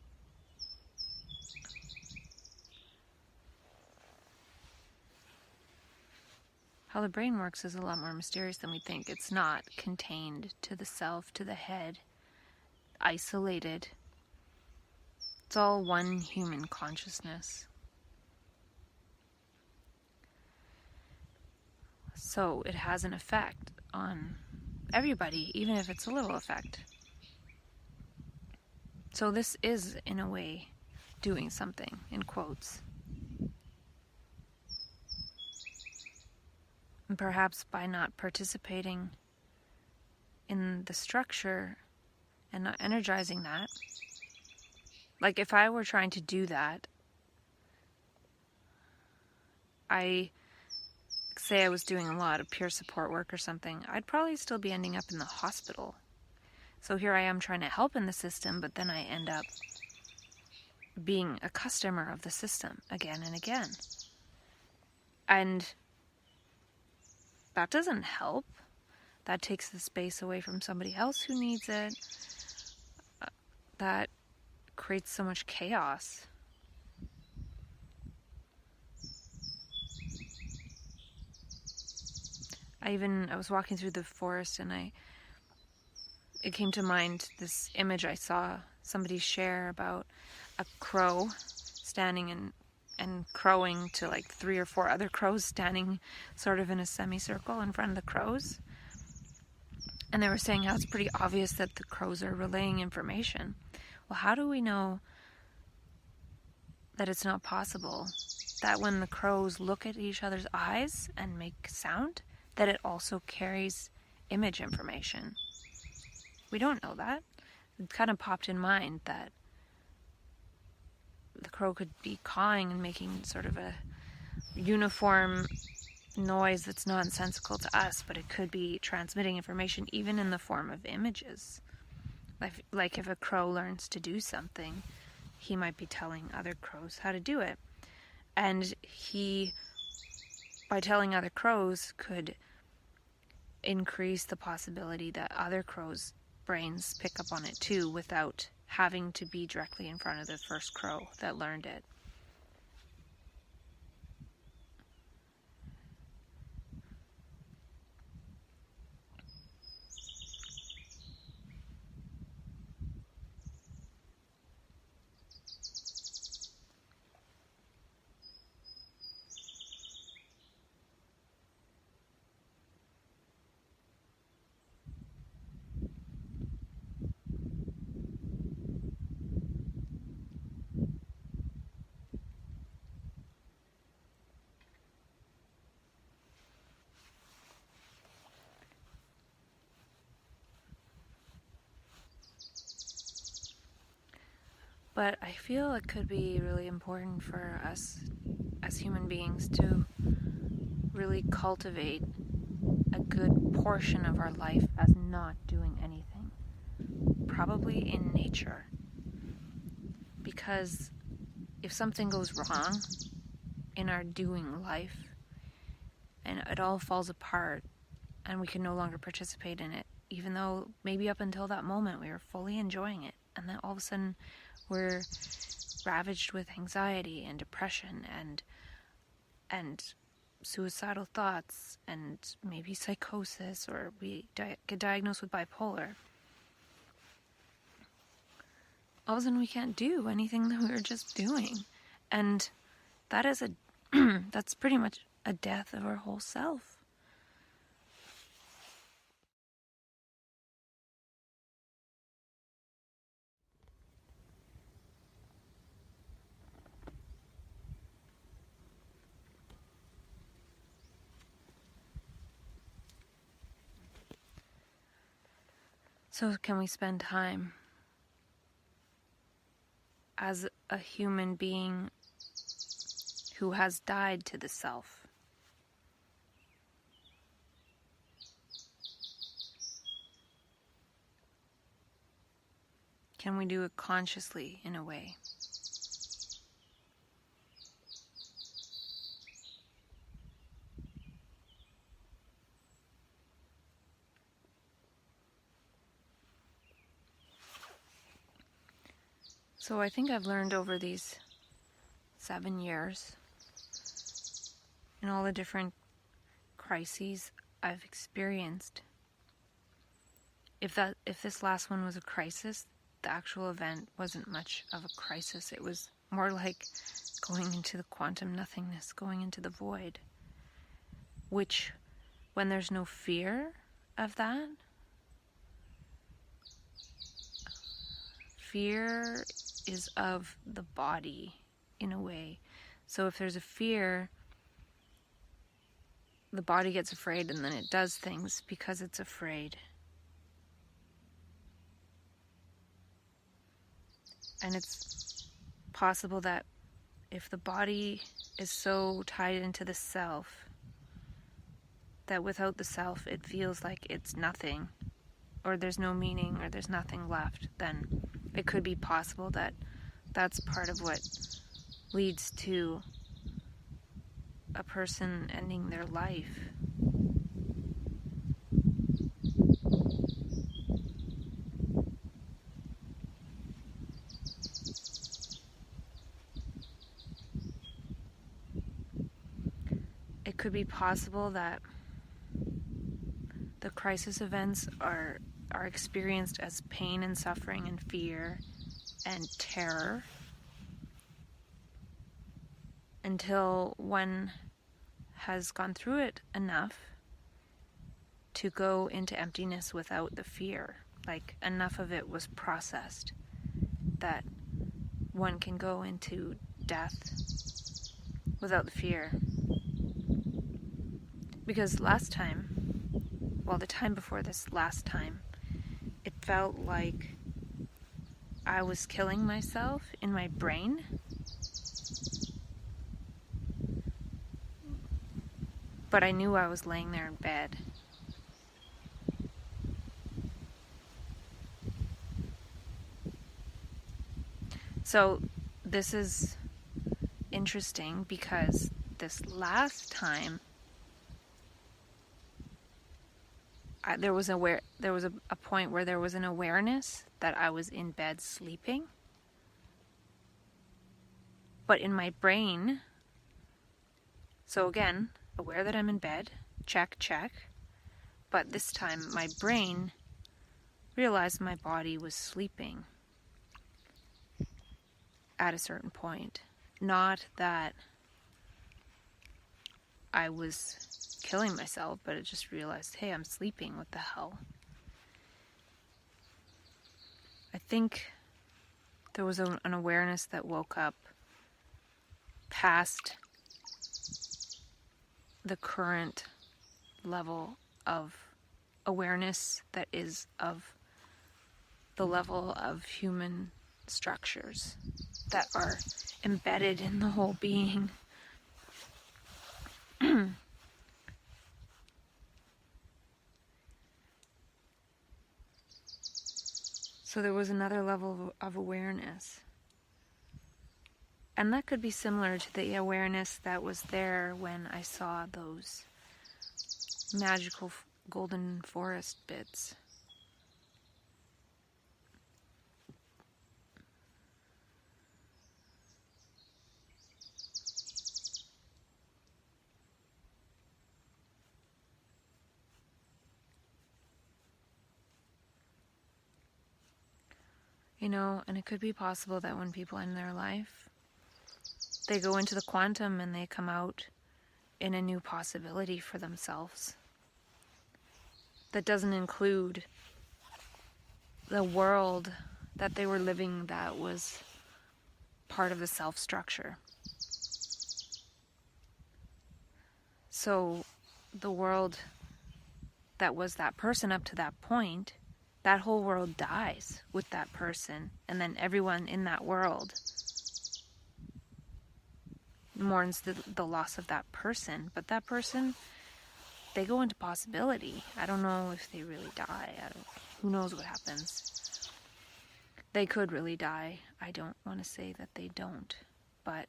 how the brain works is a lot more mysterious than we think. It's not contained to the self, to the head, isolated. It's all one human consciousness. So it has an effect on everybody, even if it's a little effect. So this is, in a way, doing something, in quotes. And perhaps by not participating in the structure and not energizing that, like if I were trying to do that, say I was doing a lot of peer support work or something, I'd probably still be ending up in the hospital. So here I am trying to help in the system, but then I end up being a customer of the system again and again. And that doesn't help. That takes the space away from somebody else who needs it. That creates so much chaos. I was walking through the forest and it came to mind this image I saw somebody share about a crow standing and crowing to like 3 or 4 other crows standing sort of in a semicircle in front of the crows. And they were saying how it's pretty obvious that the crows are relaying information. Well, how do we know that it's not possible that when the crows look at each other's eyes and make sound, that it also carries image information? We don't know that. It kind of popped in mind that the crow could be cawing and making sort of a uniform noise that's nonsensical to us, but it could be transmitting information even in the form of images. Like if a crow learns to do something, he might be telling other crows how to do it. And he, by telling other crows, could increase the possibility that other crows' brains pick up on it too without having to be directly in front of the first crow that learned it. But I feel it could be really important for us as human beings to really cultivate a good portion of our life as not doing anything. Probably in nature. Because if something goes wrong in our doing life and it all falls apart and we can no longer participate in it, even though maybe up until that moment we were fully enjoying it, and then all of a sudden we're ravaged with anxiety and depression and suicidal thoughts and maybe psychosis, or we get diagnosed with bipolar. All of a sudden we can't do anything that we were just doing. And that is that's pretty much a death of our whole self. So can we spend time as a human being who has died to the self? Can we do it consciously in a way? So I think I've learned over these 7 years, in all the different crises I've experienced, if this last one was a crisis, the actual event wasn't much of a crisis. It was more like going into the quantum nothingness, going into the void, which, when there's no fear of that, fear is of the body in a way. So if there's a fear, the body gets afraid and then it does things because it's afraid. And it's possible that if the body is so tied into the self, that without the self it feels like it's nothing, or there's no meaning, or there's nothing left, then it could be possible that that's part of what leads to a person ending their life. It could be possible that the crisis events are experienced as pain and suffering and fear and terror until one has gone through it enough to go into emptiness without the fear. Like, enough of it was processed that one can go into death without the fear. Because last time, well, the time before this last time, it felt like I was killing myself in my brain. But I knew I was laying there in bed. So this is interesting because this last time there was a point where there was an awareness that I was in bed sleeping. But in my brain, so again, aware that I'm in bed, check. But this time my brain realized my body was sleeping at a certain point. Not that I was killing myself, but it just realized, hey, I'm sleeping, what the hell? I think there was an awareness that woke up past the current level of awareness that is of the level of human structures that are embedded in the whole being. So there was another level of awareness. And that could be similar to the awareness that was there when I saw those magical golden forest bits. You know, and it could be possible that when people end their life, they go into the quantum and they come out in a new possibility for themselves that doesn't include the world that they were living that was part of the self structure. So the world that was that person up to that point, that whole world dies with that person, and then everyone in that world mourns the loss of that person. But that person, they go into possibility. I don't know if they really die. Who knows what happens. They could really die. I don't want to say that they don't, but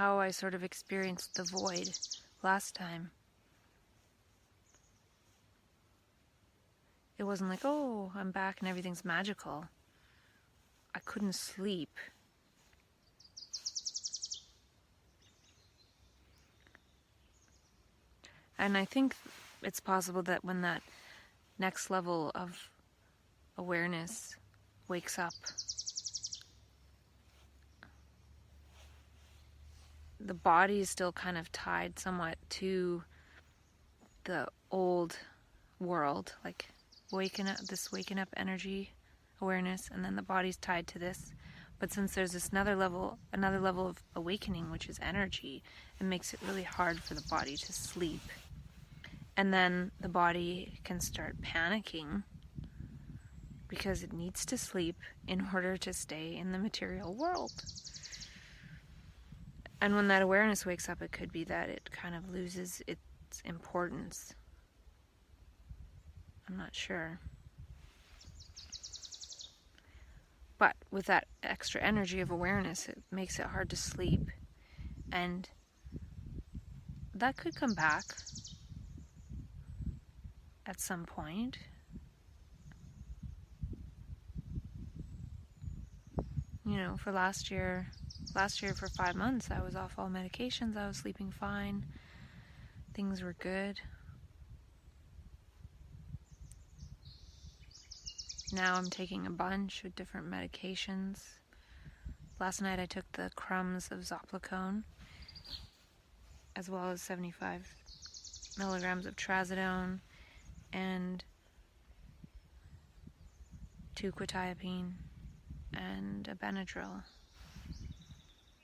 how I sort of experienced the void last time. It wasn't like, oh, I'm back and everything's magical. I couldn't sleep. And I think it's possible that when that next level of awareness wakes up, the body is still kind of tied somewhat to the old world, like waking up energy awareness, and then the body's tied to this. But since there's this another level of awakening, which is energy, it makes it really hard for the body to sleep. And then the body can start panicking because it needs to sleep in order to stay in the material world. And when that awareness wakes up, it could be that it kind of loses its importance. I'm not sure. But with that extra energy of awareness, it makes it hard to sleep. And that could come back at some point. You know, for last year for 5 months, I was off all medications. I was sleeping fine. Things were good. Now I'm taking a bunch of different medications. Last night I took the crumbs of zopiclone, as well as 75 milligrams of trazodone and 2 quetiapine and a Benadryl.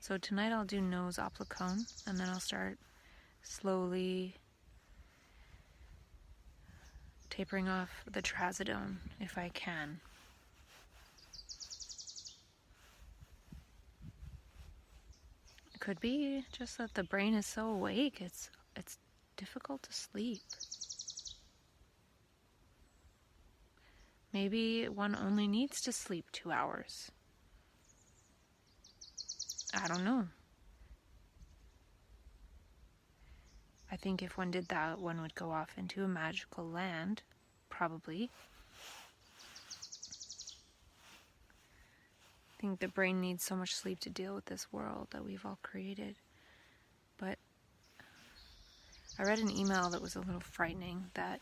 So tonight I'll do no zopiclone, and then I'll start slowly tapering off the trazodone if I can. It could be just that the brain is so awake, it's difficult to sleep. Maybe one only needs to sleep 2 hours. I don't know. I think if one did that, one would go off into a magical land, probably. I think the brain needs so much sleep to deal with this world that we've all created. But I read an email that was a little frightening, that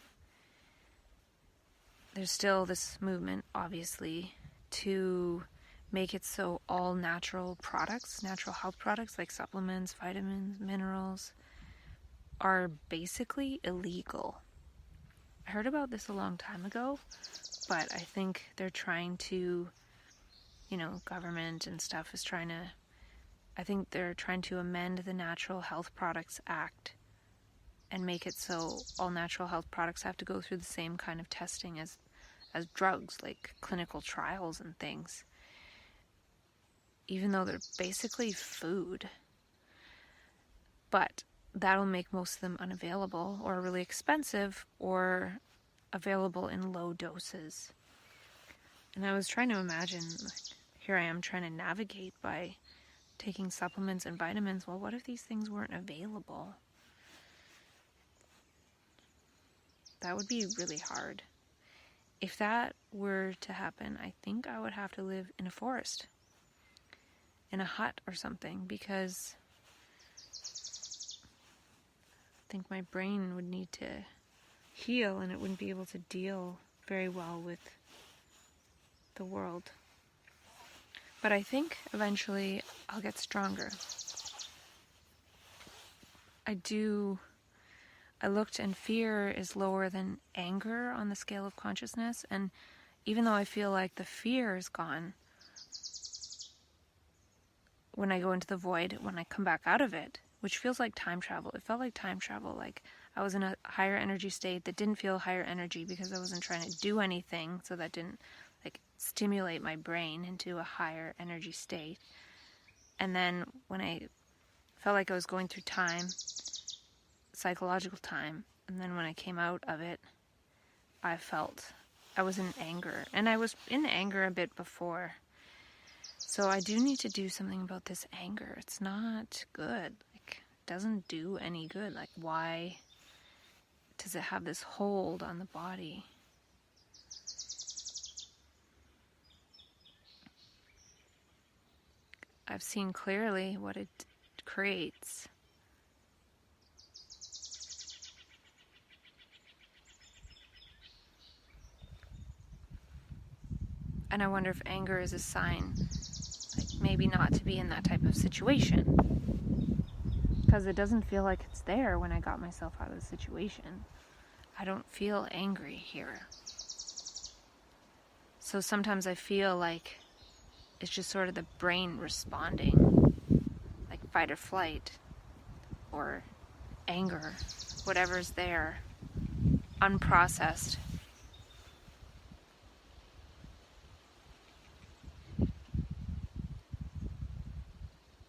there's still this movement, obviously, to make it so all natural products, natural health products like supplements, vitamins, minerals, are basically illegal. I heard about this a long time ago, but I think they're trying to, government and stuff is trying to, I think they're trying to amend the Natural Health Products Act and make it so all natural health products have to go through the same kind of testing as drugs, like clinical trials and things, even though they're basically food. But that'll make most of them unavailable or really expensive or available in low doses. And I was trying to imagine, here I am trying to navigate by taking supplements and vitamins. Well, what if these things weren't available? That would be really hard. If that were to happen, I think I would have to live in a forest, in a hut or something, because I think my brain would need to heal and it wouldn't be able to deal very well with the world. But I think eventually I'll get stronger. I looked, and fear is lower than anger on the scale of consciousness, and even though I feel like the fear is gone, when I go into the void, when I come back out of it, which feels like time travel. It felt like time travel, like I was in a higher energy state that didn't feel higher energy because I wasn't trying to do anything, so that didn't stimulate my brain into a higher energy state. And then when I felt like I was going through time, psychological time, and then when I came out of it, I was in anger, and I was in anger a bit before. So I do need to do something about this anger. It's not good. It doesn't do any good. Why does it have this hold on the body? I've seen clearly what it creates. And I wonder if anger is a sign, like maybe not to be in that type of situation. Because it doesn't feel like it's there when I got myself out of the situation. I don't feel angry here. So sometimes I feel like it's just sort of the brain responding, like fight or flight, or anger, whatever's there, unprocessed.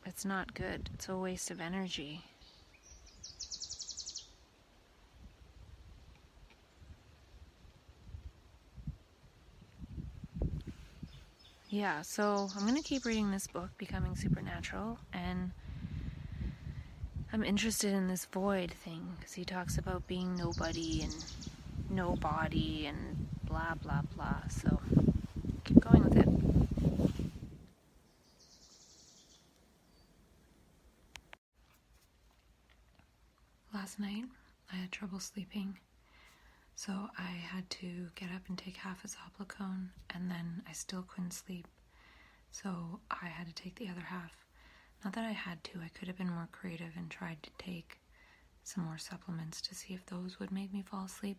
It's not good. It's a waste of energy. Yeah, so I'm going to keep reading this book, Becoming Supernatural, and I'm interested in this void thing, because he talks about being nobody and no body and blah, blah, blah, so keep going with it. Last night, I had trouble sleeping, so I had to get up and take half a Zopicone, and then I still couldn't sleep, so I had to take the other half. Not that I had to, I could have been more creative and tried to take some more supplements to see if those would make me fall asleep.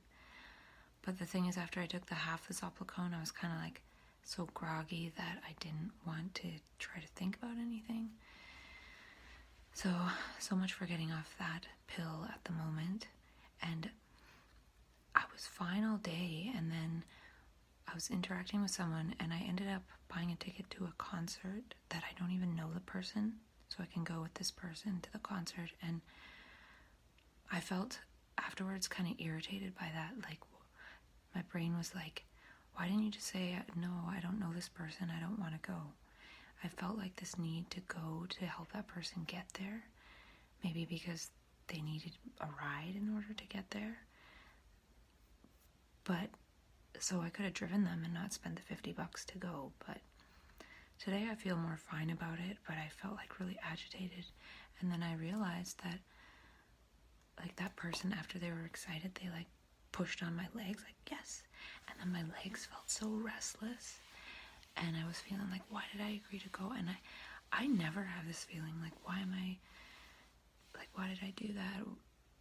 But the thing is, after I took the half the Zopicone, I was kind of like so groggy that I didn't want to try to think about anything. So much for getting off that pill at the moment. And I was fine all day, and then I was interacting with someone, and I ended up buying a ticket to a concert that I don't even know the person, so I can go with this person to the concert. And I felt afterwards kind of irritated by that. Like, my brain was like, why didn't you just say, no, I don't know this person, I don't want to go? I felt like this need to go to help that person get there, maybe because they needed a ride in order to get there. But so I could have driven them and not spent the $50 to go. But today I feel more fine about it, but I felt like really agitated. And then I realized that like that person, after they were excited, they like pushed on my legs, like, yes. And then my legs felt so restless. And I was feeling like, why did I agree to go? And I never have this feeling like, why did I do that?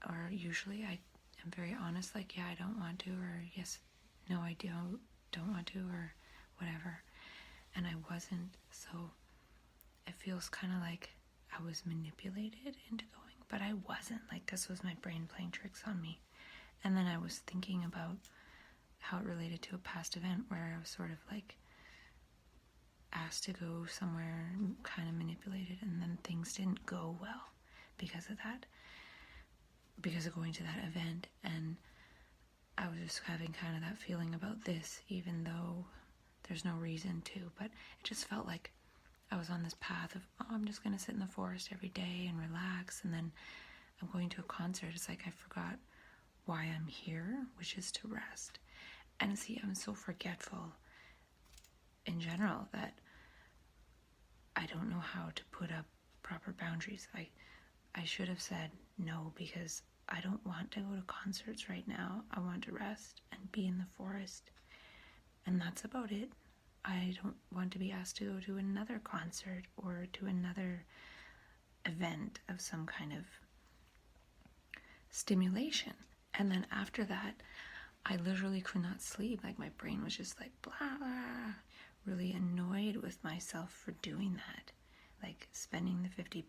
Or usually I am very honest, like, yeah, I don't want to, or yes, no, I don't want to, or whatever. And I wasn't, so it feels kind of like I was manipulated into going, but I wasn't. Like, this was my brain playing tricks on me. And then I was thinking about how it related to a past event where I was sort of like asked to go somewhere, kind of manipulated, and then things didn't go well because of that, because of going to that event. And I was just having kind of that feeling about this, even though there's no reason to, but it just felt like I was on this path of, oh, I'm just going to sit in the forest every day and relax, and then I'm going to a concert. It's like I forgot why I'm here, which is to rest. And see, I'm so forgetful in general that I don't know how to put up proper boundaries. I should have said no, because I don't want to go to concerts right now. I want to rest and be in the forest. And that's about it. I don't want to be asked to go to another concert or to another event of some kind of stimulation. And then after that, I literally could not sleep. Like, my brain was just like, blah, blah, really annoyed with myself for doing that. Like, spending the $50,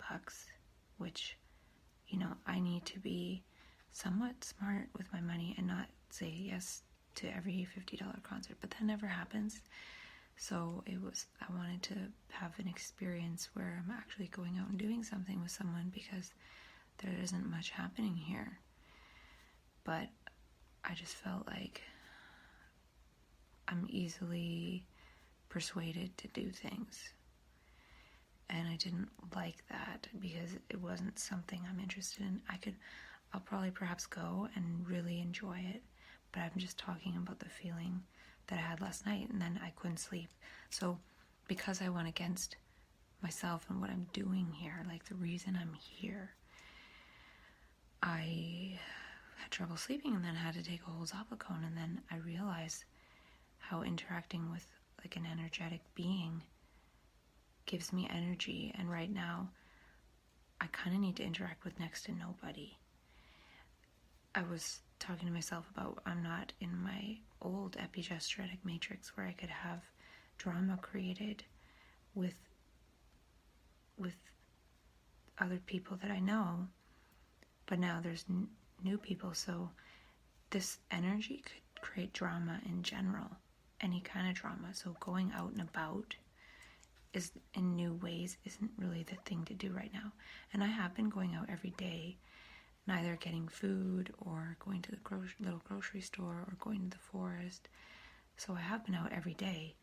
which, you know, I need to be somewhat smart with my money and not say yes to every $50 concert, but that never happens. So I wanted to have an experience where I'm actually going out and doing something with someone, because there isn't much happening here. But I just felt like I'm easily persuaded to do things. And I didn't like that, because it wasn't something I'm interested in. I'll probably perhaps go and really enjoy it, but I'm just talking about the feeling that I had last night, and then I couldn't sleep. So because I went against myself and what I'm doing here, like the reason I'm here. I had trouble sleeping and then had to take a whole Zopicone, and then I realized how interacting with like an energetic being gives me energy, and right now I kind of need to interact with next to nobody. I was talking to myself about I'm not in my old epigenetic matrix where I could have drama created with other people that I know, but now there's new people, so this energy could create drama in general, any kind of drama. So going out and about is in new ways isn't really the thing to do right now. And I have been going out every day, neither getting food or going to the little grocery store or going to the forest. So I have been out every day,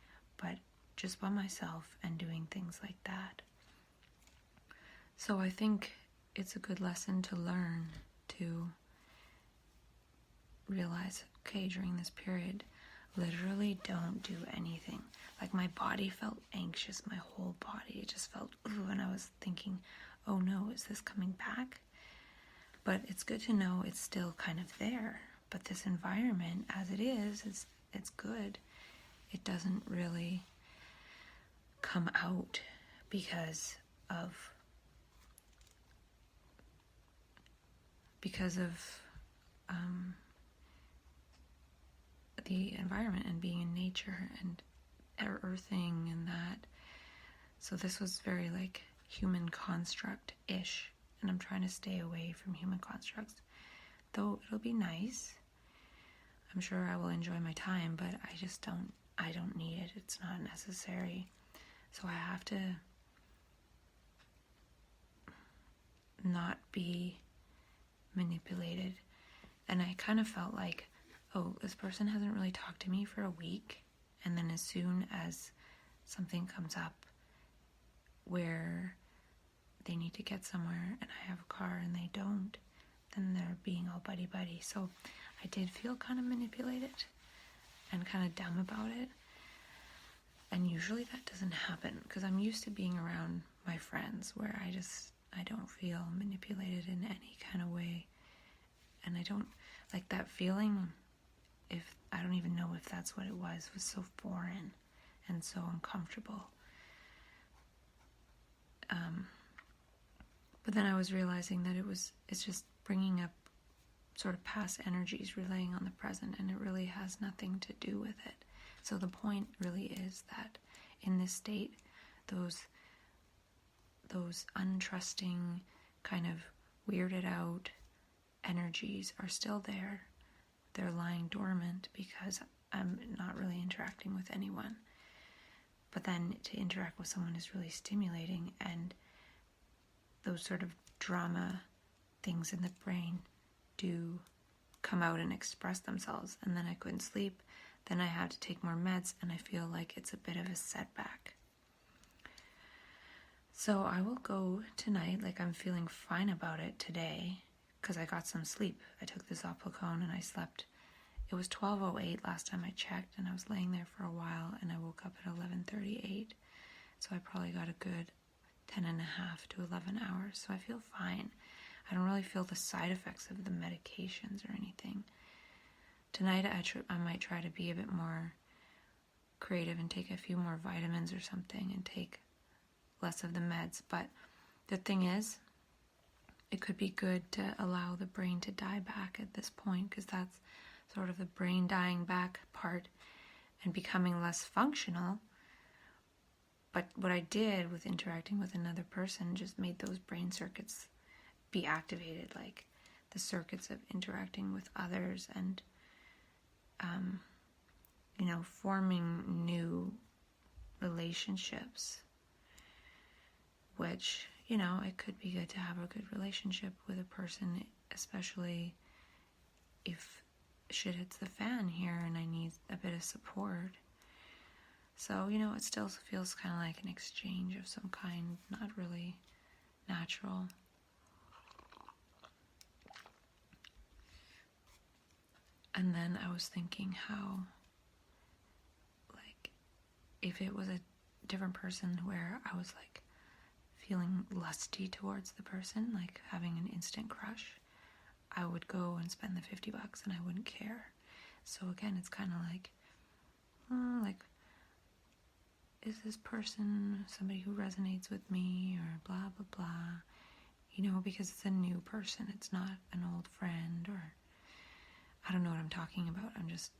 but just by myself and doing things like that. So I think it's a good lesson to learn to realize, okay, during this period, literally don't do anything. Like my body felt anxious, my whole body, it just felt, ooh, and I was thinking, oh no, is this coming back? But it's good to know it's still kind of there. But this environment, as it is, it's good. It doesn't really come out because of the environment and being in nature and earthing and that. So this was very like human construct-ish, and I'm trying to stay away from human constructs, though it'll be nice. I'm sure I will enjoy my time, but I don't need it. It's not necessary. So I have to not be manipulated. And I kind of felt like, oh, this person hasn't really talked to me for a week, and then as soon as something comes up where they need to get somewhere and I have a car and they don't, then they're being all buddy-buddy. So I did feel kind of manipulated and kind of dumb about it. And usually that doesn't happen because I'm used to being around my friends where I don't feel manipulated in any kind of way. And I don't like that feeling. If I don't even know if that's what it was so foreign and so uncomfortable. But then I was realizing that it's just bringing up sort of past energies, relying on the present, and it really has nothing to do with it. So the point really is that in this state, those untrusting, kind of weirded out energies are still there. They're lying dormant because I'm not really interacting with anyone. But then to interact with someone is really stimulating, and those sort of drama things in the brain do come out and express themselves. And then I couldn't sleep. Then I had to take more meds, and I feel like it's a bit of a setback. So I will go tonight, like I'm feeling fine about it today, because I got some sleep. I took the Zopicone and I slept. It was 12:08 last time I checked, and I was laying there for a while, and I woke up at 11:38. So I probably got a good 10 and a half to 11 hours. So I feel fine. I don't really feel the side effects of the medications or anything. Tonight I might try to be a bit more creative and take a few more vitamins or something and take less of the meds. But the thing is, it could be good to allow the brain to die back at this point, because that's sort of the brain dying back part and becoming less functional. But what I did with interacting with another person just made those brain circuits be activated, like the circuits of interacting with others and forming new relationships, which, it could be good to have a good relationship with a person, especially if shit hits the fan here and I need a bit of support. So, it still feels kind of like an exchange of some kind, not really natural. And then I was thinking how, like, if it was a different person where I was like, feeling lusty towards the person, like having an instant crush, I would go and spend the $50 and I wouldn't care. So again, it's kind of like, is this person somebody who resonates with me, or blah, blah, blah, because it's a new person. It's not an old friend, or I don't know what I'm talking about. I'm just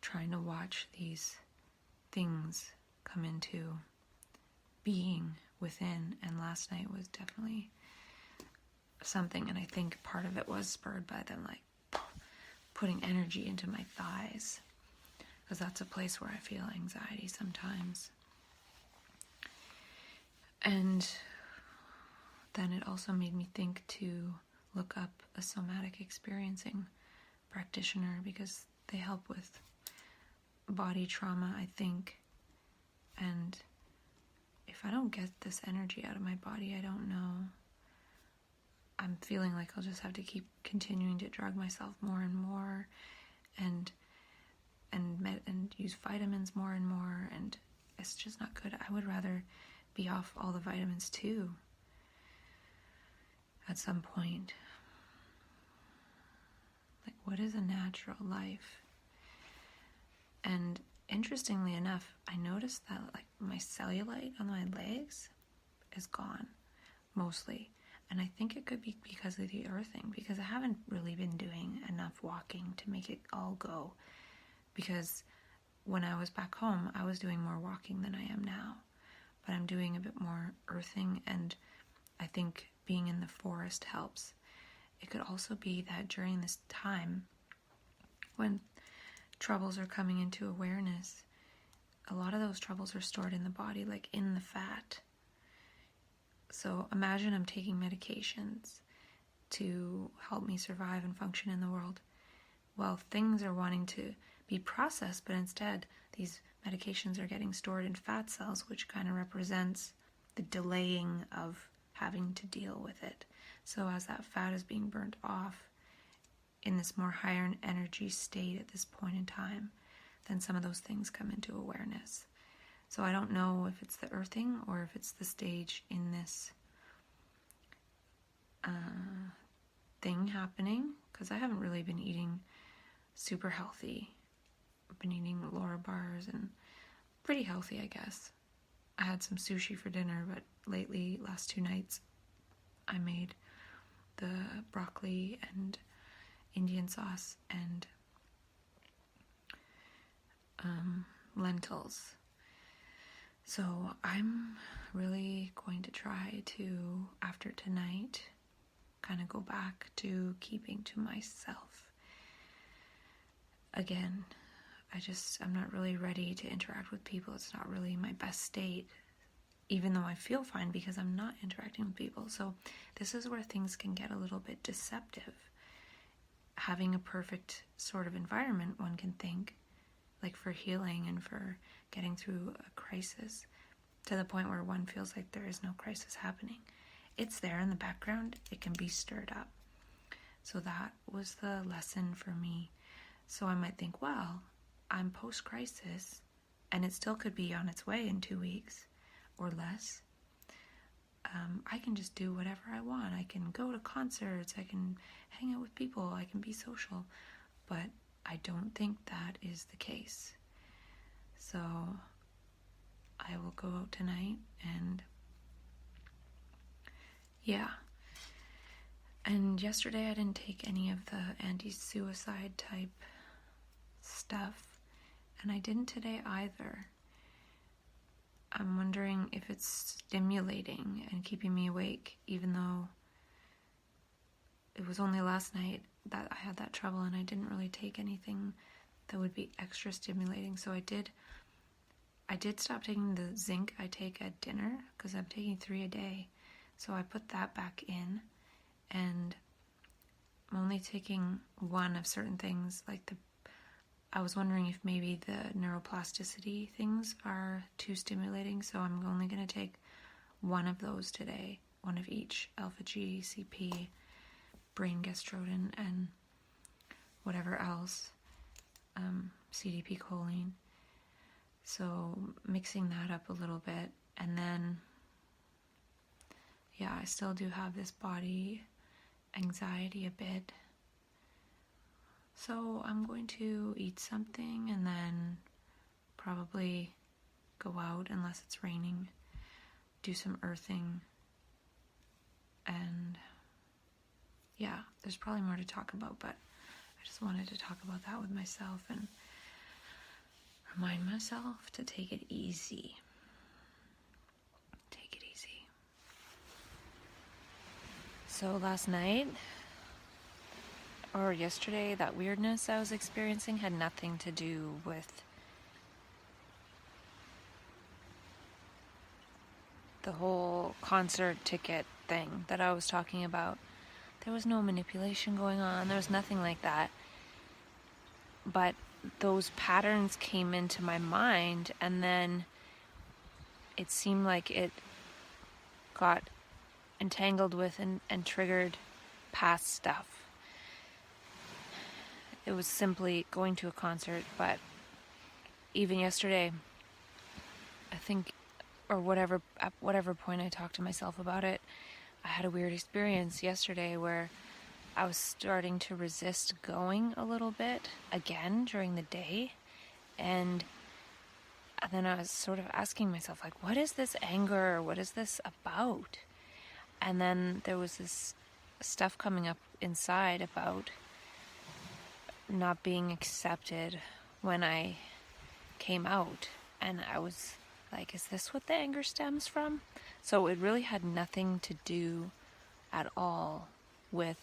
trying to watch these things come into being within, and last night was definitely something, and I think part of it was spurred by them putting energy into my thighs, because that's a place where I feel anxiety sometimes. And then it also made me think to look up a somatic experiencing practitioner, because they help with body trauma, I think. And if I don't get this energy out of my body, I don't know. I'm feeling like I'll just have to keep continuing to drug myself more and more, and use vitamins more and more, and it's just not good. I would rather be off all the vitamins too at some point. Like, what is a natural life? And interestingly enough, I noticed that my cellulite on my legs is gone, mostly. And I think it could be because of the earthing, because I haven't really been doing enough walking to make it all go. Because when I was back home, I was doing more walking than I am now. But I'm doing a bit more earthing, and I think being in the forest helps. It could also be that during this time, when troubles are coming into awareness, a lot of those troubles are stored in the body, like in the fat. So imagine I'm taking medications to help me survive and function in the world. Well, things are wanting to be processed, but instead these medications are getting stored in fat cells, which kind of represents the delaying of having to deal with it. So as that fat is being burnt off in this more higher energy state at this point in time, then some of those things come into awareness. So I don't know if it's the earthing or if it's the stage in this thing happening, because I haven't really been eating super healthy. I've been eating Laura bars and pretty healthy, I guess. I had some sushi for dinner, but lately, last 2 nights, I made the broccoli and Indian sauce and lentils. So I'm really going to try to, after tonight, kind of go back to keeping to myself. Again, I'm not really ready to interact with people. It's not really my best state, even though I feel fine because I'm not interacting with people. So this is where things can get a little bit deceptive. Having a perfect sort of environment, one can think, like for healing and for getting through a crisis, to the point where one feels like there is no crisis happening. It's there in the background. It can be stirred up. So that was the lesson for me. So I might think, well, I'm post-crisis, and it still could be on its way in 2 weeks or less. I can just do whatever I want. I can go to concerts. I can hang out with people. I can be social. But I don't think that is the case. So I will go out tonight and yeah. And yesterday I didn't take any of the anti-suicide type stuff. And I didn't today either. I'm wondering if it's stimulating and keeping me awake, even though it was only last night that I had that trouble and I didn't really take anything that would be extra stimulating. So I did stop taking the zinc I take at dinner, because I'm taking 3 a day. So I put that back in, and I'm only taking 1 of certain things, like I was wondering if maybe the neuroplasticity things are too stimulating, so I'm only going to take 1 of those today, 1 of each, alpha-G, CP, brain gastrodin, and whatever else, CDP choline. So mixing that up a little bit, and then yeah, I still do have this body anxiety a bit. So I'm going to eat something and then probably go out unless it's raining, do some earthing, and yeah, there's probably more to talk about, but I just wanted to talk about that with myself and remind myself to take it easy. Take it easy. So last night, or yesterday, that weirdness I was experiencing had nothing to do with the whole concert ticket thing that I was talking about. There was no manipulation going on. There was nothing like that. But those patterns came into my mind, and then it seemed like it got entangled with and triggered past stuff. It was simply going to a concert, but even yesterday, I think, or at whatever point I talked to myself about it, I had a weird experience yesterday where I was starting to resist going a little bit again during the day, and then I was sort of asking myself, like, what is this anger? What is this about? And then there was this stuff coming up inside about not being accepted when I came out, and I was like, is this what the anger stems from? So it really had nothing to do at all with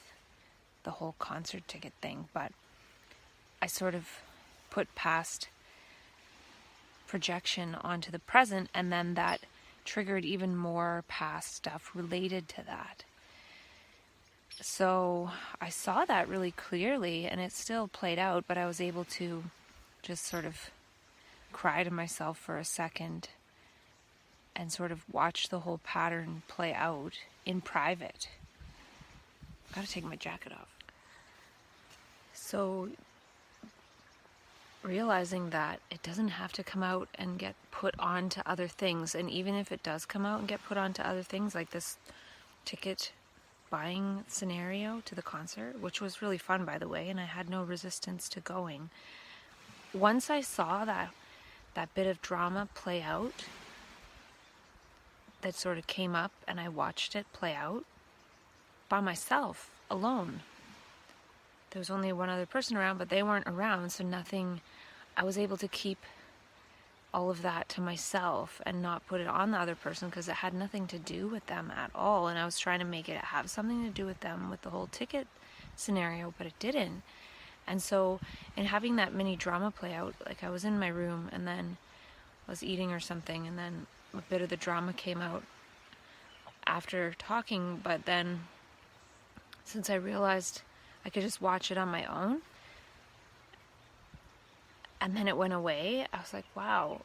the whole concert ticket thing, but I sort of put past projection onto the present, and then that triggered even more past stuff related to that. So I saw that really clearly, and it still played out, but I was able to just sort of cry to myself for a second and sort of watch the whole pattern play out in private. I've got to take my jacket off. So realizing that it doesn't have to come out and get put onto other things, and even if it does come out and get put onto other things, like this ticket buying scenario to the concert, which was really fun, by the way, and I had no resistance to going. Once I saw that bit of drama play out, that sort of came up, and I watched it play out by myself, alone. There was only one other person around, but they weren't around, so nothing, I was able to keep all of that to myself and not put it on the other person, because it had nothing to do with them at all, and I was trying to make it have something to do with them with the whole ticket scenario, but it didn't. And so in having that mini drama play out, like I was in my room and then I was eating or something, and then a bit of the drama came out after talking, but then since I realized I could just watch it on my own, and then it went away, I was like, wow,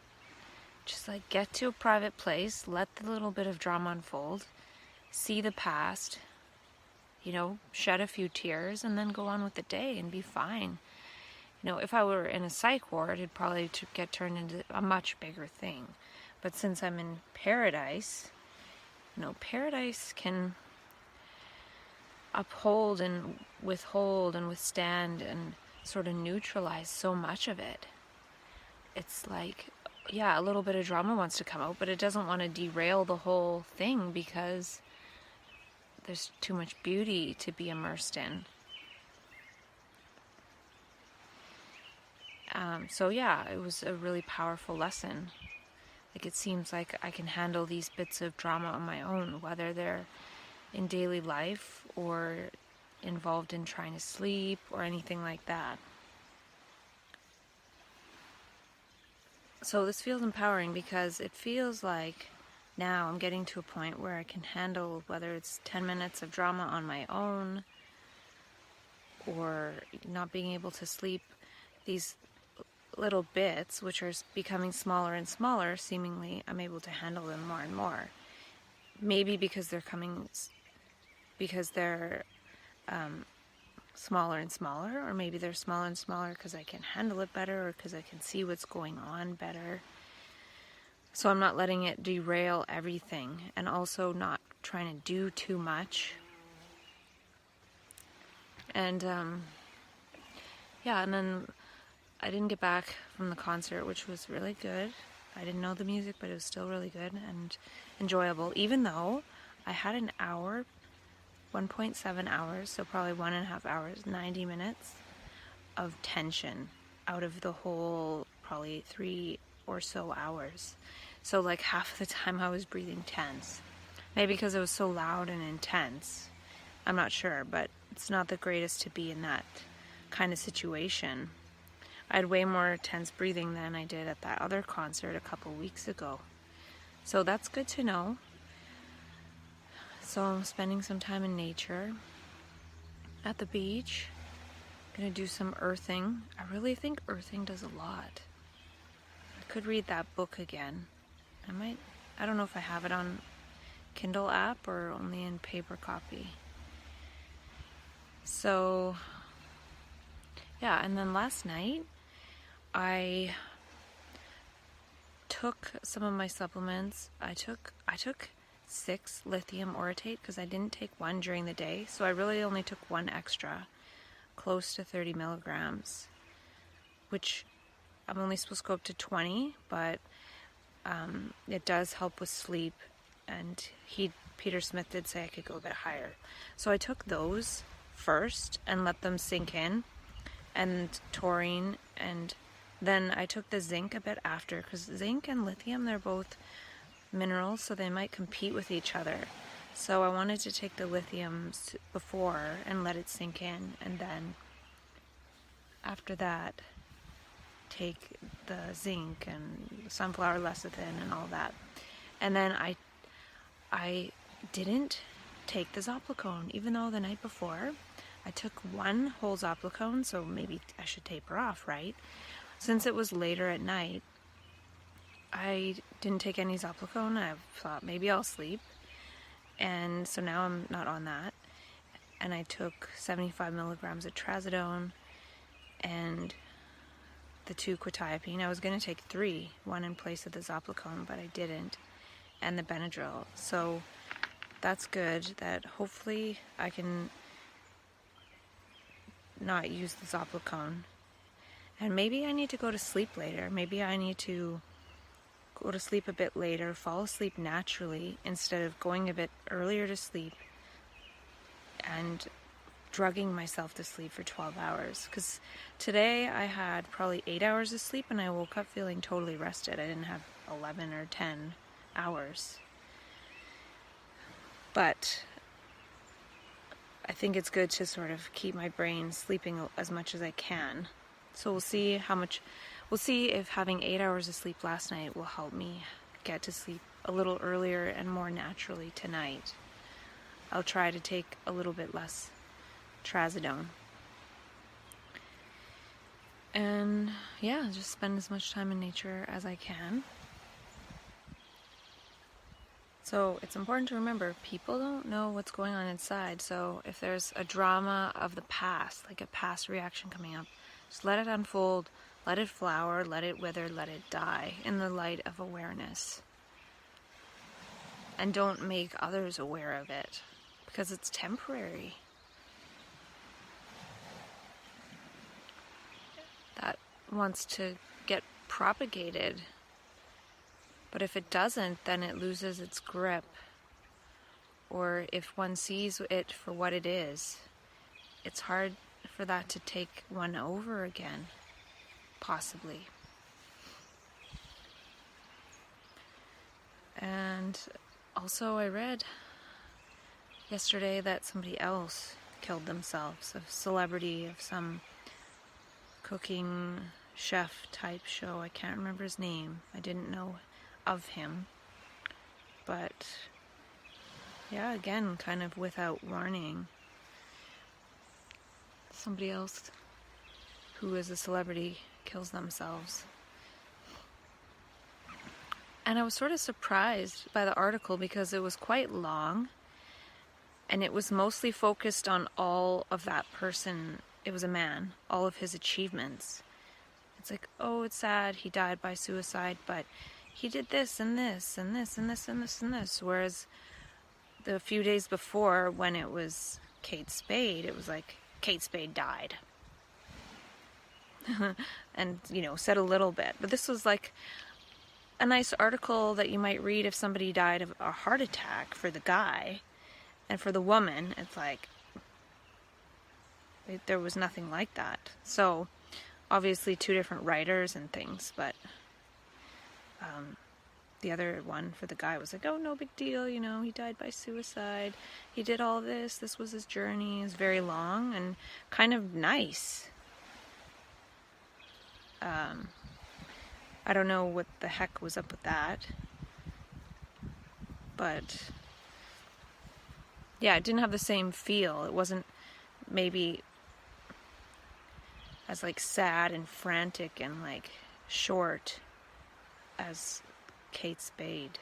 just like get to a private place, let the little bit of drama unfold, see the past, shed a few tears, and then go on with the day and be fine. If I were in a psych ward, it'd probably get turned into a much bigger thing. But since I'm in paradise, paradise can uphold and withhold and withstand and sort of neutralize so much of it. It's like, yeah, a little bit of drama wants to come out, but it doesn't want to derail the whole thing because there's too much beauty to be immersed in. So yeah, it was a really powerful lesson. Like, it seems like I can handle these bits of drama on my own, whether they're in daily life or involved in trying to sleep or anything like that. So this feels empowering because it feels like now I'm getting to a point where I can handle whether it's 10 minutes of drama on my own or not being able to sleep, these little bits, which are becoming smaller and smaller, seemingly I'm able to handle them more and more. Maybe because they're smaller and smaller, or maybe they're smaller and smaller because I can handle it better, or because I can see what's going on better. So I'm not letting it derail everything, and also not trying to do too much. And and then I didn't get back from the concert, which was really good. I didn't know the music, but it was still really good and enjoyable, even though I had an hour, 1.7 hours, so probably 1.5 hours, 90 minutes of tension out of the whole probably 3 or so hours. So like half of the time I was breathing tense. Maybe because it was so loud and intense. I'm not sure, but it's not the greatest to be in that kind of situation. I had way more tense breathing than I did at that other concert a couple weeks ago. So that's good to know. So I'm spending some time in nature at the beach. Gonna do some earthing. I really think earthing does a lot. I could read that book again. I don't know if I have it on Kindle app or only in paper copy. So yeah, and then last night I took some of my supplements. I took 6 lithium orotate because I didn't take one during the day, so I really only took one extra, close to 30 milligrams, which I'm only supposed to go up to 20, but it does help with sleep, and Peter Smith did say I could go a bit higher. So I took those first and let them sink in, and taurine, and then I took the zinc a bit after, because zinc and lithium, they're both minerals, so they might compete with each other. So I wanted to take the lithium before and let it sink in, and then after that take the zinc and sunflower lecithin and all that. And then I didn't take the Zopicone, even though the night before I took one whole Zopicone, so maybe I should taper off, right? Since it was later at night, I didn't take any Zopicone. I thought maybe I'll sleep, and so now I'm not on that. And I took 75 milligrams of trazodone and the 2 quetiapine. I was going to take 3, one in place of the Zopicone, but I didn't, and the Benadryl. So that's good. That hopefully I can not use the Zopicone. And maybe I need to go to sleep later. Maybe I need to go to sleep a bit later, fall asleep naturally instead of going a bit earlier to sleep and drugging myself to sleep for 12 hours. Because today I had probably 8 hours of sleep and I woke up feeling totally rested. I didn't have 11 or 10 hours. But I think it's good to sort of keep my brain sleeping as much as I can. So we'll see if having 8 hours of sleep last night will help me get to sleep a little earlier and more naturally tonight. I'll try to take a little bit less trazodone. And yeah, just spend as much time in nature as I can. So it's important to remember, people don't know what's going on inside. So if there's a drama of the past, like a past reaction coming up, just let it unfold, let it flower, let it wither, let it die in the light of awareness. And don't make others aware of it, because it's temporary. That wants to get propagated. But if it doesn't, then it loses its grip. Or if one sees it for what it is, it's hard for that to take one over again, possibly. And also I read yesterday that somebody else killed themselves, a celebrity of some cooking chef type show. I can't remember his name. I didn't know of him. But yeah, again, kind of without warning. Somebody else who is a celebrity kills themselves. And I was sort of surprised by the article because it was quite long and it was mostly focused on all of that person. It was a man, all of his achievements. It's like, oh, it's sad he died by suicide, but he did this and this and this and this and this and this. Whereas the few days before, when it was Kate Spade, it was like Kate Spade died. And, said a little bit. But this was like a nice article that you might read if somebody died of a heart attack for the guy. And for the woman, it's like, there was nothing like that. So, obviously 2 different writers and things, but the other one for the guy was like, oh, no big deal, he died by suicide. He did all this. This was his journey. It was very long and kind of nice. I don't know what the heck was up with that. But, yeah, it didn't have the same feel. It wasn't maybe as, like, sad and frantic and, like, short as Kate Spade.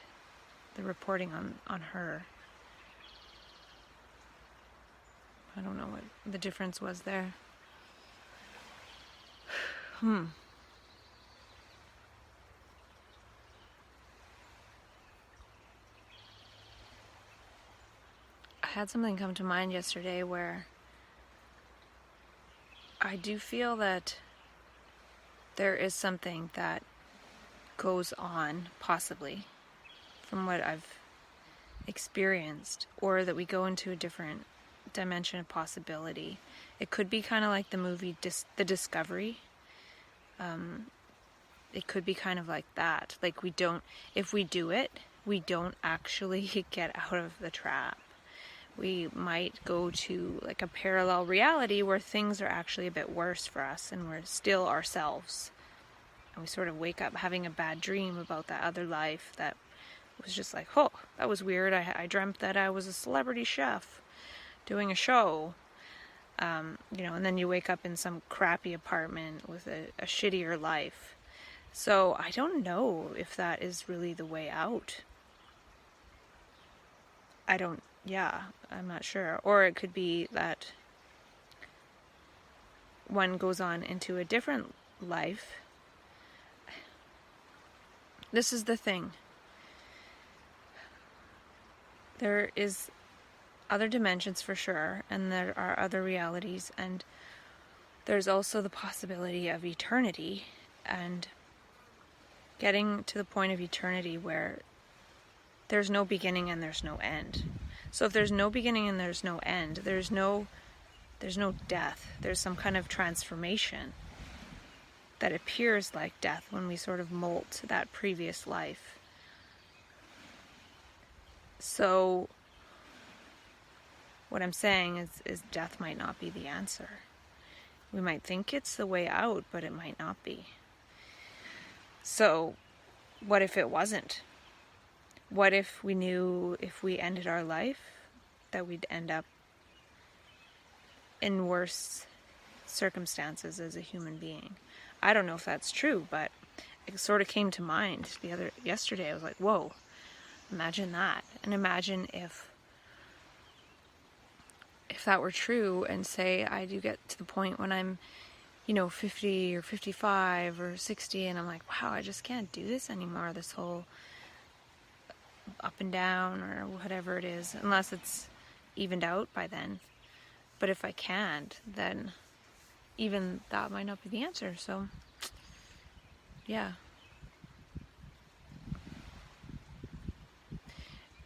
The reporting on her. I don't know what the difference was there. I had something come to mind yesterday where I do feel that there is something that goes on, possibly, from what I've experienced, or that we go into a different dimension of possibility. It could be kind of like the movie The Discovery. It could be kind of like that. Like, if we do it, we don't actually get out of the trap. We might go to like a parallel reality where things are actually a bit worse for us and we're still ourselves. And we sort of wake up having a bad dream about that other life that was just like, oh, that was weird. I dreamt that I was a celebrity chef doing a show. And then you wake up in some crappy apartment with a shittier life. So I don't know if that is really the way out. I'm not sure. Or it could be that one goes on into a different life. This is the thing. There is other dimensions for sure, and there are other realities, and there's also the possibility of eternity, and getting to the point of eternity where there's no beginning and there's no end. So if there's no beginning and there's no end, there's no death. There's some kind of transformation that appears like death when we sort of molt that previous life. So what I'm saying is death might not be the answer. We might think it's the way out, but it might not be. So what if it wasn't? What if we knew if we ended our life that we'd end up in worse circumstances as a human being? I don't know if that's true, but it sort of came to mind yesterday. I was like, whoa, imagine that. And imagine if that were true, and say I do get to the point when I'm 50 or 55 or 60 and I'm like, wow, I just can't do this anymore, this whole up and down or whatever it is, unless it's evened out by then. But if I can't, then even that might not be the answer. So yeah,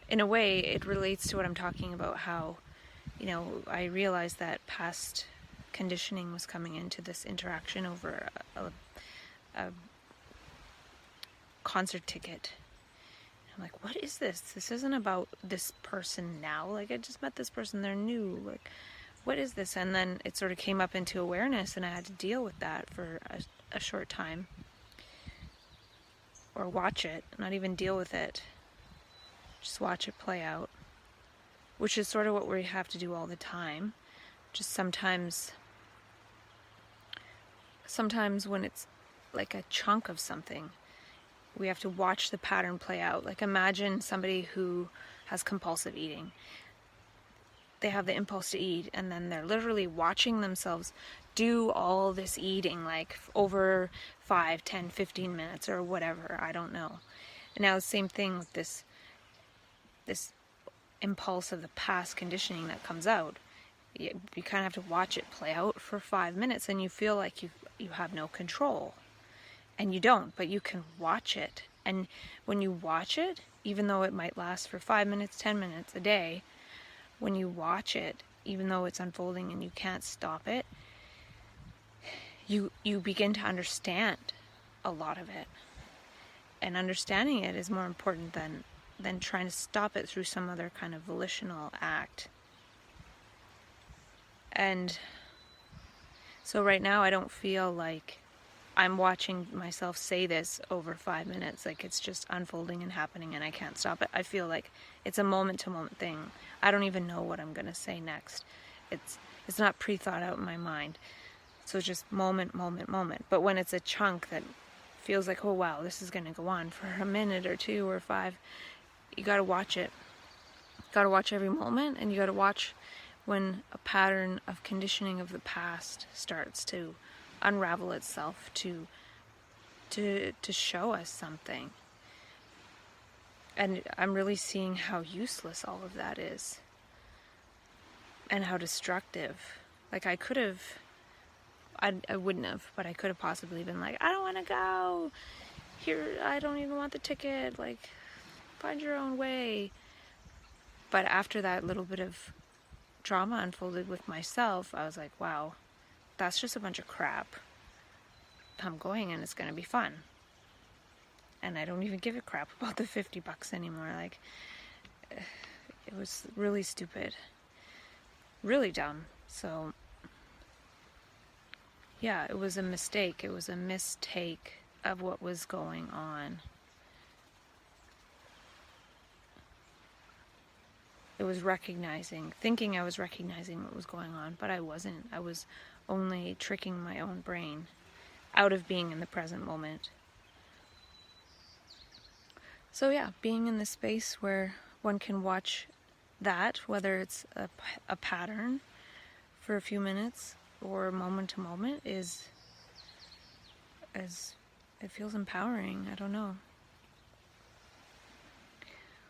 in a way it relates to what I'm talking about, how I realized that past conditioning was coming into this interaction over a concert ticket. I'm like, what is this? This isn't about this person now. Like, I just met this person, they're new. Like, what is this? And then it sort of came up into awareness, and I had to deal with that for a short time. Or watch it, not even deal with it. Just watch it play out. Which is sort of what we have to do all the time. Just sometimes when it's like a chunk of something, we have to watch the pattern play out. Like, imagine somebody who has compulsive eating. They have the impulse to eat, and then they're literally watching themselves do all this eating, like over 5, 10, 15 minutes or whatever, I don't know. And now the same thing with this impulse of the past conditioning that comes out. You kind of have to watch it play out for 5 minutes, and you feel like you have no control. And you don't, but you can watch it. And when you watch it, even though it might last for 5 minutes, 10 minutes, a day, when you watch it, even though it's unfolding and you can't stop it, you begin to understand a lot of it. And understanding it is more important than trying to stop it through some other kind of volitional act. And so right now I don't feel like I'm watching myself say this over 5 minutes, like it's just unfolding and happening and I can't stop it. I feel like it's a moment-to-moment thing. I don't even know what I'm going to say next. It's not pre-thought out in my mind. So it's just moment, moment, moment. But when it's a chunk that feels like, oh wow, this is going to go on for a minute or 2 or 5, you got to watch it. You got to watch every moment, and you got to watch when a pattern of conditioning of the past starts to unravel itself to show us something. And I'm really seeing how useless all of that is, and how destructive. Like I wouldn't have, but I could have possibly been like, I don't want to go here, I don't even want the ticket, like find your own way. But after that little bit of drama unfolded with myself, I was like, wow, that's just a bunch of crap. I'm going and it's going to be fun. And I don't even give a crap about the $50 anymore. Like, it was really stupid. Really dumb. So, yeah, it was a mistake. It was a mistake of what was going on. It was thinking I was recognizing what was going on, but I wasn't. I was only tricking my own brain out of being in the present moment. So yeah, being in the space where one can watch that, whether it's a pattern for a few minutes or moment to moment, it feels empowering. I don't know.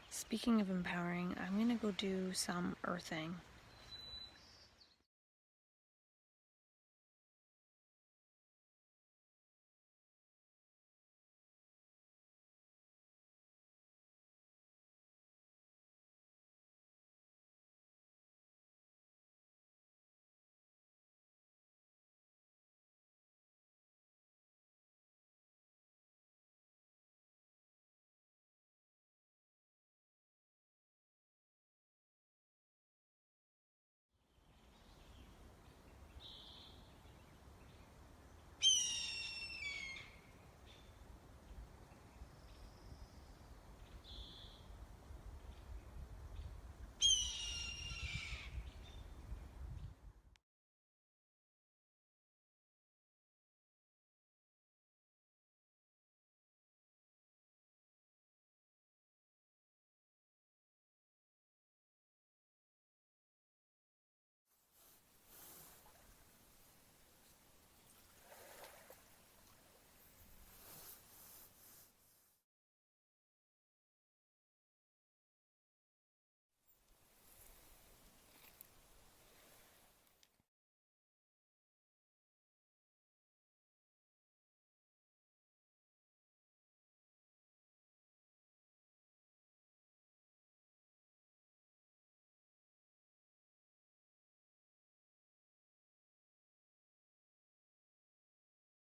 Speaking of empowering, I'm going to go do some earthing.